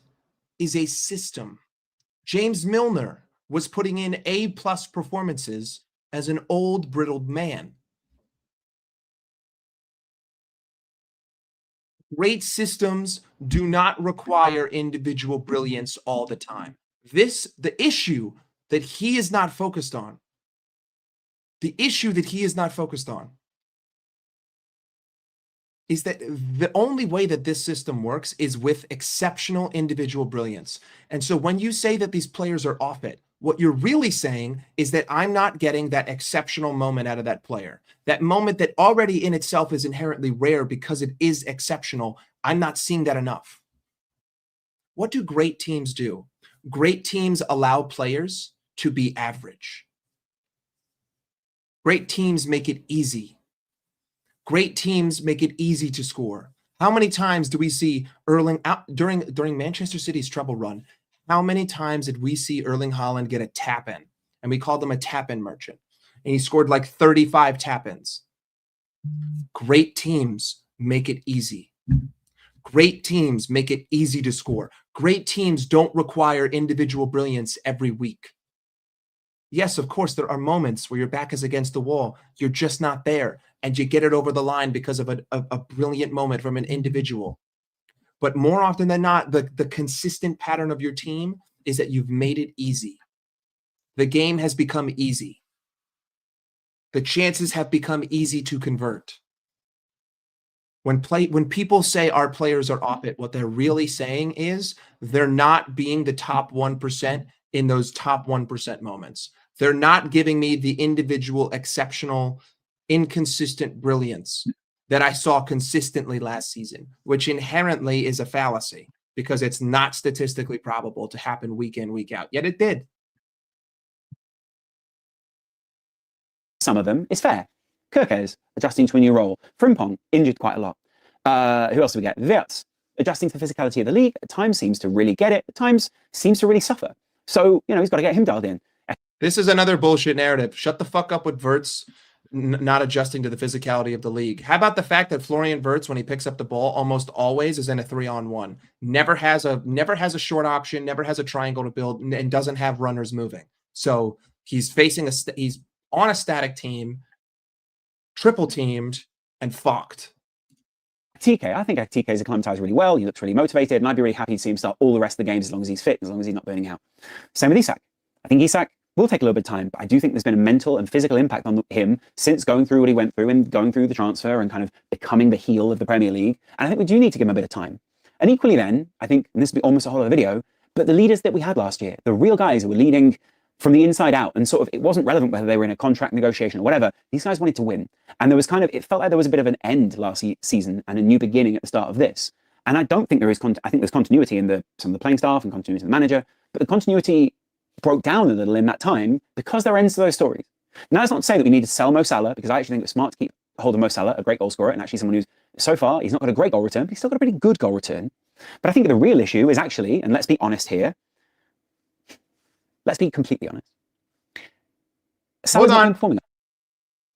is a system. James Milner was putting in A-plus performances as an old, brittled man. Great systems do not require individual brilliance all the time. The issue that he is not focused on, is that the only way that this system works is with exceptional individual brilliance. And so when you say that these players are off it, what you're really saying is that I'm not getting that exceptional moment out of that player. That moment that already in itself is inherently rare because it is exceptional. I'm not seeing that enough. What do great teams do? Great teams allow players to be average. Great teams make it easy. Great teams make it easy to score. How many times do we see Erling out during Manchester City's treble run? How many times did we see Erling Haaland get a tap-in? And we called him a tap-in merchant. And he scored like 35 tap-ins. Great teams make it easy. Great teams make it easy to score. Great teams don't require individual brilliance every week. Yes, of course, there are moments where your back is against the wall. You're just not there, and you get it over the line because of a brilliant moment from an individual. But more often than not, the consistent pattern of your team is that you've made it easy. The game has become easy. The chances have become easy to convert. When people say our players are off it, what they're really saying is they're not being the top 1% in those top 1% moments. They're not giving me the individual, exceptional, inconsistent brilliance that I saw consistently last season, which inherently is a fallacy because it's not statistically probable to happen week in, week out. Yet it did. Some of them is fair. Kirkes adjusting to a new role. Frimpong injured quite a lot. Who else do we get? Wirtz adjusting to the physicality of the league. At times seems to really get it. At times seems to really suffer. So, he's got to get him dialed in. This is another bullshit narrative. Shut the fuck up with Wirtz not adjusting to the physicality of the league. How about the fact that Florian Wirtz, when he picks up the ball, almost always is in a 3-on-1. Never has a short option, never has a triangle to build, and doesn't have runners moving. So he's on a static team, triple teamed, and fucked. TK, I think TK is acclimatized really well. He looks really motivated, and I'd be really happy to see him start all the rest of the games as long as he's fit, as long as he's not burning out. Same with Isak. I think Isak will take a little bit of time, but I do think there's been a mental and physical impact on him since going through what he went through and going through the transfer and kind of becoming the heel of the Premier League. And I think we do need to give him a bit of time. And equally then, I think, and this will be almost a whole other video, but the leaders that we had last year, the real guys who were leading from the inside out, and sort of, it wasn't relevant whether they were in a contract negotiation or whatever, these guys wanted to win. And there was it felt like there was a bit of an end last season and a new beginning at the start of this. And I don't think there is, I think there's continuity in some of the playing staff and continuity in the manager, but the continuity broke down a little in that time because there are ends to those stories. Now, that's not to say that we need to sell Mo Salah, because I actually think it's smart to keep hold of Mo Salah, a great goal scorer, and actually someone who's, so far, he's not got a great goal return, but he's still got a pretty good goal return. But I think the real issue is actually, and let's be honest here, let's be completely honest, Salah's not performing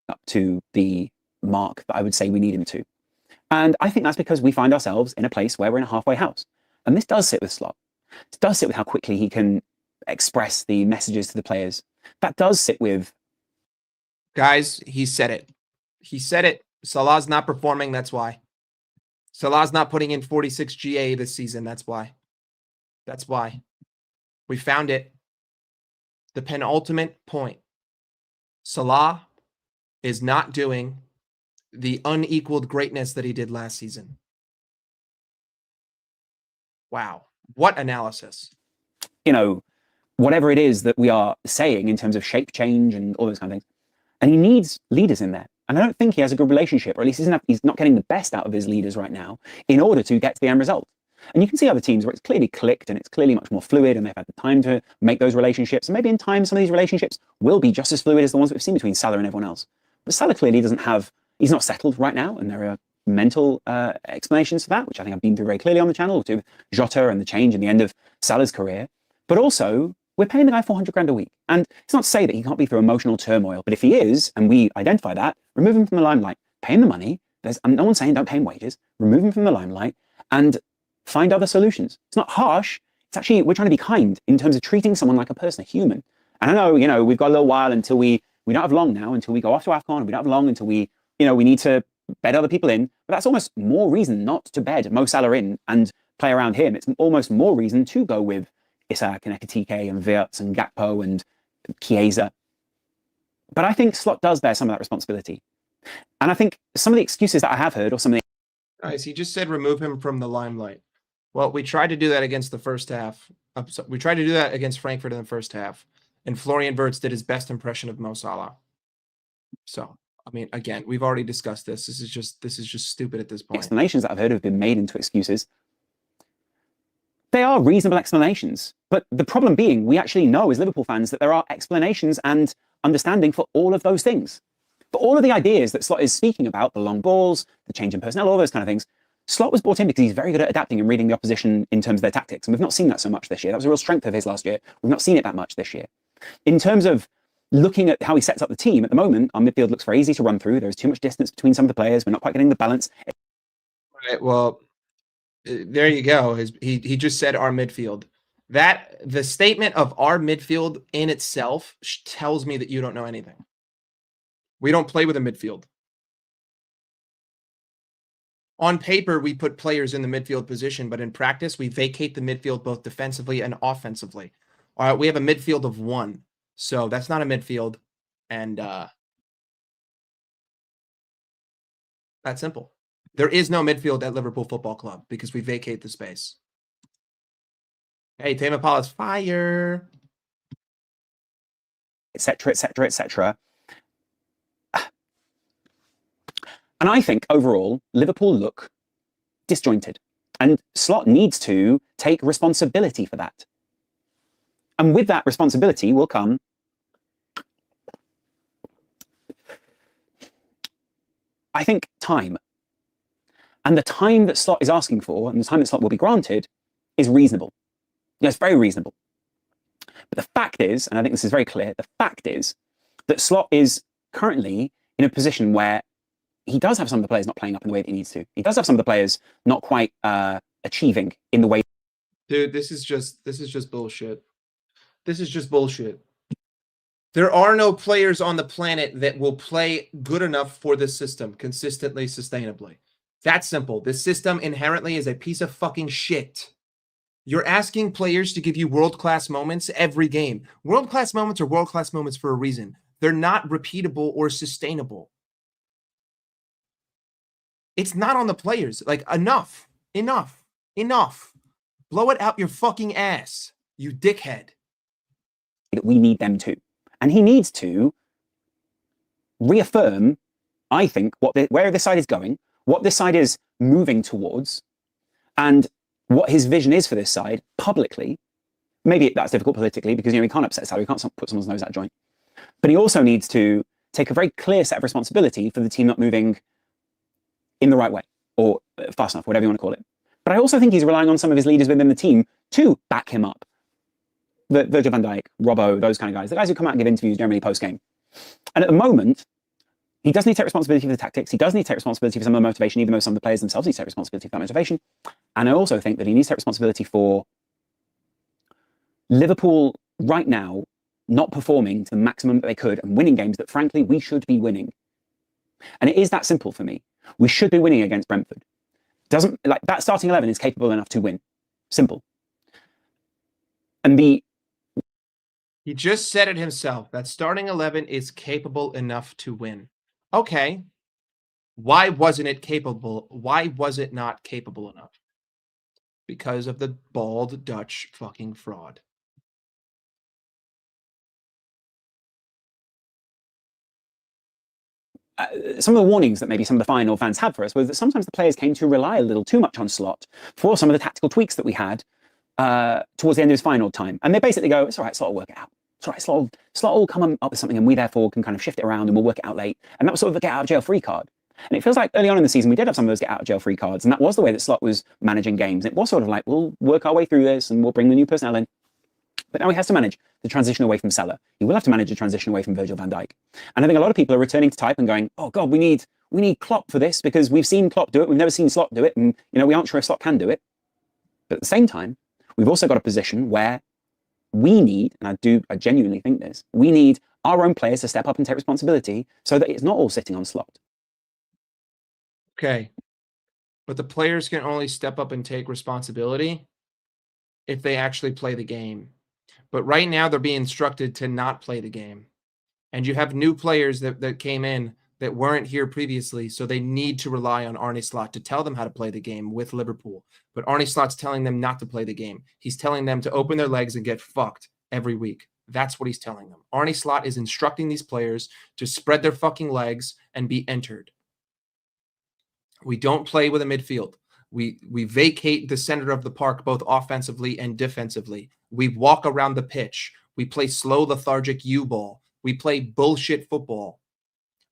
up to the mark that I would say we need him to. And I think that's because we find ourselves in a place where we're in a halfway house. And this does sit with Slot. It does sit with how quickly he can express the messages to the players. That does sit with... Guys, he said it. He said it. Salah's not performing, that's why. Salah's not putting in 46 GA this season, that's why. That's why. We found it. The penultimate point. Salah is not doing the unequaled greatness that he did last season. Wow. What analysis. Whatever it is that we are saying in terms of shape change and all those kind of things. And he needs leaders in there. And I don't think he has a good relationship, or at least he's not getting the best out of his leaders right now in order to get to the end result. And you can see other teams where it's clearly clicked and it's clearly much more fluid and they've had the time to make those relationships. And maybe in time, some of these relationships will be just as fluid as the ones we've seen between Salah and everyone else. But Salah clearly he's not settled right now. And there are mental explanations for that, which I think I've been through very clearly on the channel, to Jota and the change in the end of Salah's career. But also, we're paying the guy 400 grand a week. And it's not to say that he can't be through emotional turmoil, but if he is, and we identify that, remove him from the limelight, pay him the money. No one's saying don't pay him wages, remove him from the limelight and find other solutions. It's not harsh. It's actually, we're trying to be kind in terms of treating someone like a person, a human. And I know, you know, we've got a little while until we don't have long now until we go off to AFCON, and we don't have long until we, you know, we need to bed other people in. But that's almost more reason not to bed Mo Salah in and play around him. It's almost more reason to go with Isak and Ekitike and Wirtz and Gakpo and Chiesa. But I think Slot does bear some of that responsibility. And I think some of the excuses that I have heard, or some of the... Guys, he just said remove him from the limelight. Well, we tried to do that against the first half. We tried to do that against Frankfurt in the first half. And Florian Wirtz did his best impression of Mo Salah. So, I mean, again, we've already discussed this. This is just stupid at this point. explanations that I've heard have been made into excuses. They are reasonable explanations. But the problem being, we actually know as Liverpool fans that there are explanations and understanding for all of those things. For all of the ideas that Slot is speaking about, the long balls, the change in personnel, all those kind of things, Slot was brought in because he's very good at adapting and reading the opposition in terms of their tactics. And we've not seen that so much this year. That was a real strength of his last year. We've not seen it that much this year. In terms of looking at how he sets up the team, at the moment, our midfield looks very easy to run through. There's too much distance between some of the players. We're not quite getting the balance. Right, well, there you go. He just said our midfield. That the statement of our midfield in itself tells me that you don't know anything. We don't play with a midfield. On paper, we put players in the midfield position, but in practice, we vacate the midfield both defensively and offensively. All right, we have a midfield of 1, so that's not a midfield, and that's simple. There is no midfield at Liverpool Football Club because we vacate the space. Hey, Tame Impala's fire. Etc., etc., etc. And I think overall, Liverpool look disjointed. And Slot needs to take responsibility for that. And with that responsibility will come I think time. And the time that Slot is asking for, and the time that Slot will be granted, is reasonable. Yeah, it's very reasonable. But the fact is, and I think this is very clear, the fact is that Slot is currently in a position where he does have some of the players not playing up in the way that he needs to. He does have some of the players not quite achieving in the way. Dude, this is just bullshit. This is just bullshit. There are no players on the planet that will play good enough for this system consistently, sustainably. That's simple. This system inherently is a piece of fucking shit. You're asking players to give you world-class moments every game. World-class moments are world-class moments for a reason. They're not repeatable or sustainable. It's not on the players. Like, enough. Blow it out your fucking ass, you dickhead. We need them to. And he needs to reaffirm, I think, where this side is going, what this side is moving towards, and what his vision is for this side publicly. Maybe that's difficult politically because, you know, he can't upset Salah, he can't put someone's nose out of joint. But he also needs to take a very clear set of responsibility for the team not moving in the right way, or fast enough, whatever you want to call it. But I also think he's relying on some of his leaders within the team to back him up. Virgil van Dijk, Robbo, those kind of guys, the guys who come out and give interviews generally post-game. And at the moment, he does need to take responsibility for the tactics. He does need to take responsibility for some of the motivation, even though some of the players themselves need to take responsibility for that motivation. And I also think that he needs to take responsibility for Liverpool right now not performing to the maximum that they could and winning games that, frankly, we should be winning. And it is that simple for me. We should be winning against Brentford. That starting 11 is capable enough to win. Simple. And he just said it himself. That starting 11 is capable enough to win. Okay. Why wasn't it capable? Why was it not capable enough? Because of the bald Dutch fucking fraud. Some of the warnings that maybe some of the Feyenoord fans had for us was that sometimes the players came to rely a little too much on Slot for some of the tactical tweaks that we had towards the end of his Feyenoord time. And they basically go, it's all right, Slot will work it out. It's all right, Slot will come up with something and we therefore can kind of shift it around and we'll work it out late. And that was sort of a get out of jail free card. And it feels like early on in the season, we did have some of those get out of jail free cards. And that was the way that Slot was managing games. It was sort of like, we'll work our way through this and we'll bring the new personnel in. But now he has to manage the transition away from Salah. He will have to manage the transition away from Virgil van Dijk. And I think a lot of people are returning to type and going, oh God, we need Klopp for this because we've seen Klopp do it. We've never seen Slot do it. And, you know, we aren't sure if Slot can do it. But at the same time, we've also got a position where we need, and I genuinely think this, we need our own players to step up and take responsibility so that it's not all sitting on slot. Okay. But the players can only step up and take responsibility if they actually play the game. But right now they're being instructed to not play the game. And you have new players that came in that weren't here previously, so they need to rely on Arne Slot to tell them how to play the game with Liverpool. But Arne Slot's telling them not to play the game. He's telling them to open their legs and get fucked every week. That's what he's telling them. Arne Slot is instructing these players to spread their fucking legs and be entered. We don't play with a midfield. We vacate the center of the park both offensively and defensively. We walk around the pitch. We play slow, lethargic U-ball. We play bullshit football.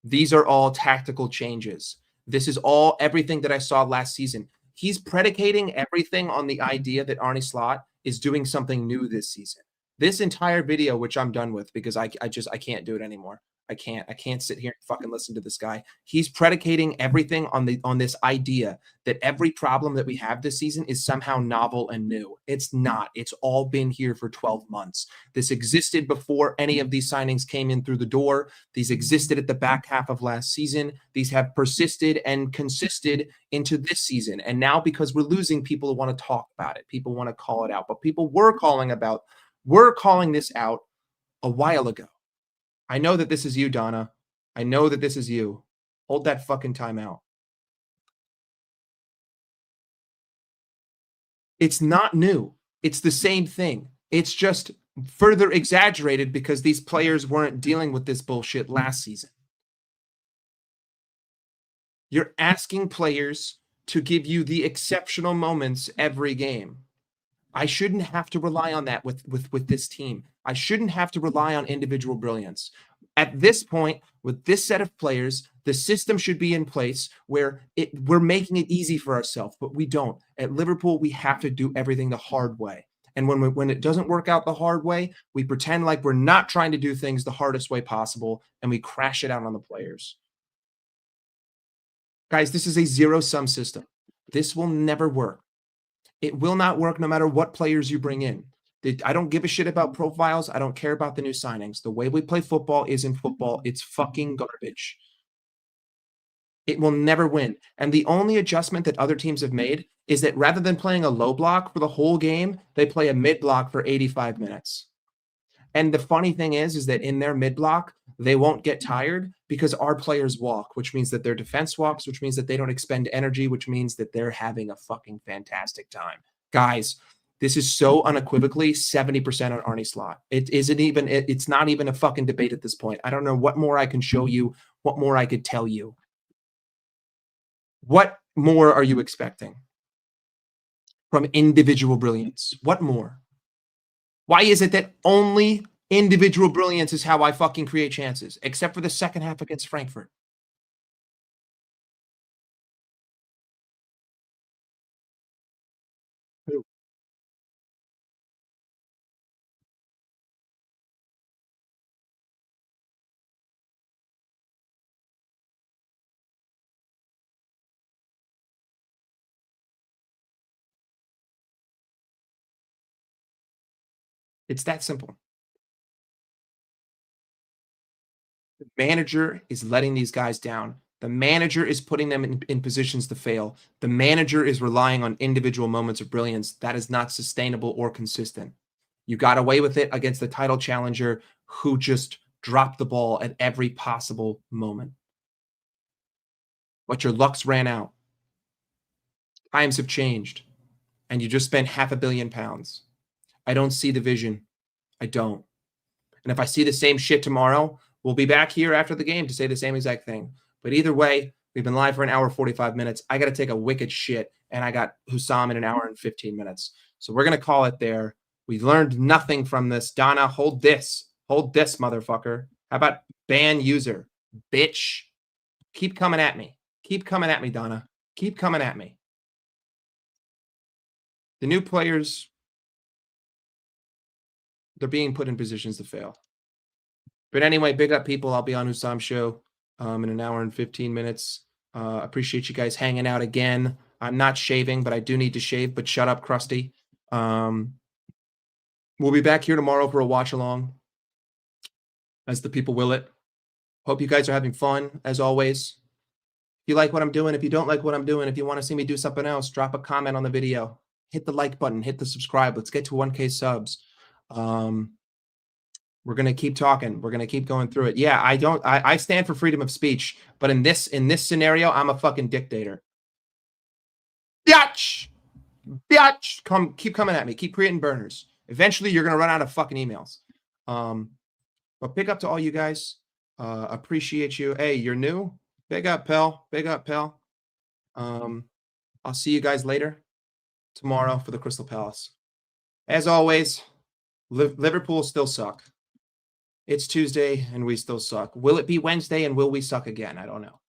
These are all tactical changes. This is all everything that I saw last season. He's predicating everything on the idea that Arne Slot is doing something new this season. This entire video, which I'm done with because I can't do it anymore. I can't sit here and fucking listen to this guy. He's predicating everything on this idea that every problem that we have this season is somehow novel and new. It's not. It's all been here for 12 months. This existed before any of these signings came in through the door. These existed at the back half of last season. These have persisted and consisted into this season. And now because we're losing, people want to talk about it. People want to call it out. But people were calling this out a while ago. I know that this is you, Donna. I know that this is you. Hold that fucking time out. It's not new. It's the same thing. It's just further exaggerated because these players weren't dealing with this bullshit last season. You're asking players to give you the exceptional moments every game. I shouldn't have to rely on that with this team. I shouldn't have to rely on individual brilliance. At this point, with this set of players, the system should be in place where we're making it easy for ourselves, but we don't. At Liverpool, we have to do everything the hard way. And when it doesn't work out the hard way, we pretend like we're not trying to do things the hardest way possible, and we crash it out on the players. Guys, this is a zero-sum system. This will never work. It will not work no matter what players you bring in. I don't give a shit about profiles. I don't care about the new signings. The way we play football isn't football. It's fucking garbage. It will never win. And the only adjustment that other teams have made is that rather than playing a low block for the whole game, they play a mid block for 85 minutes. And the funny thing is that in their mid block, they won't get tired because our players walk, which means that their defense walks, which means that they don't expend energy, which means that they're having a fucking fantastic time. Guys, this is so unequivocally 70% on Arne Slot. It's not even a fucking debate at this point. I don't know what more I can show you, what more I could tell you. What more are you expecting from individual brilliance? What more? Why is it that only individual brilliance is how I fucking create chances, except for the second half against Frankfurt? It's that simple. The manager is letting these guys down. The manager is putting them in positions to fail. The manager is relying on individual moments of brilliance. That is not sustainable or consistent. You got away with it against the title challenger who just dropped the ball at every possible moment. But your lucks ran out. Times have changed. And you just spent £500 million. I don't see the vision. I don't. And if I see the same shit tomorrow, we'll be back here after the game to say the same exact thing. But either way, we've been live for an hour, 45 minutes. I got to take a wicked shit, and I got Hussam in an hour and 15 minutes. So we're going to call it there. We learned nothing from this. Donna, hold this. Hold this, motherfucker. How about ban user? Bitch. Keep coming at me. Keep coming at me, Donna. Keep coming at me. The new players, they're being put in positions to fail. But anyway, big up, people. I'll be on Hussam's show in an hour and 15 minutes. Appreciate you guys hanging out again. I'm not shaving, but I do need to shave. But shut up, Krusty. We'll be back here tomorrow for a watch along, as the people will it. Hope you guys are having fun, as always. If you like what I'm doing, if you don't like what I'm doing, if you want to see me do something else, drop a comment on the video. Hit the like button, hit the subscribe. Let's get to 1K subs. We're gonna keep talking. We're gonna keep going through it. Yeah, I stand for freedom of speech, but in this scenario, I'm a fucking dictator. Biatch! Biatch! Keep coming at me. Keep creating burners. Eventually, you're gonna run out of fucking emails. But big up to all you guys. Appreciate you. Hey, you're new. Big up, pal. Big up, pal. I'll see you guys later tomorrow for the Crystal Palace. As always, Liverpool still suck. It's Tuesday and we still suck. Will it be Wednesday and will we suck again? I don't know.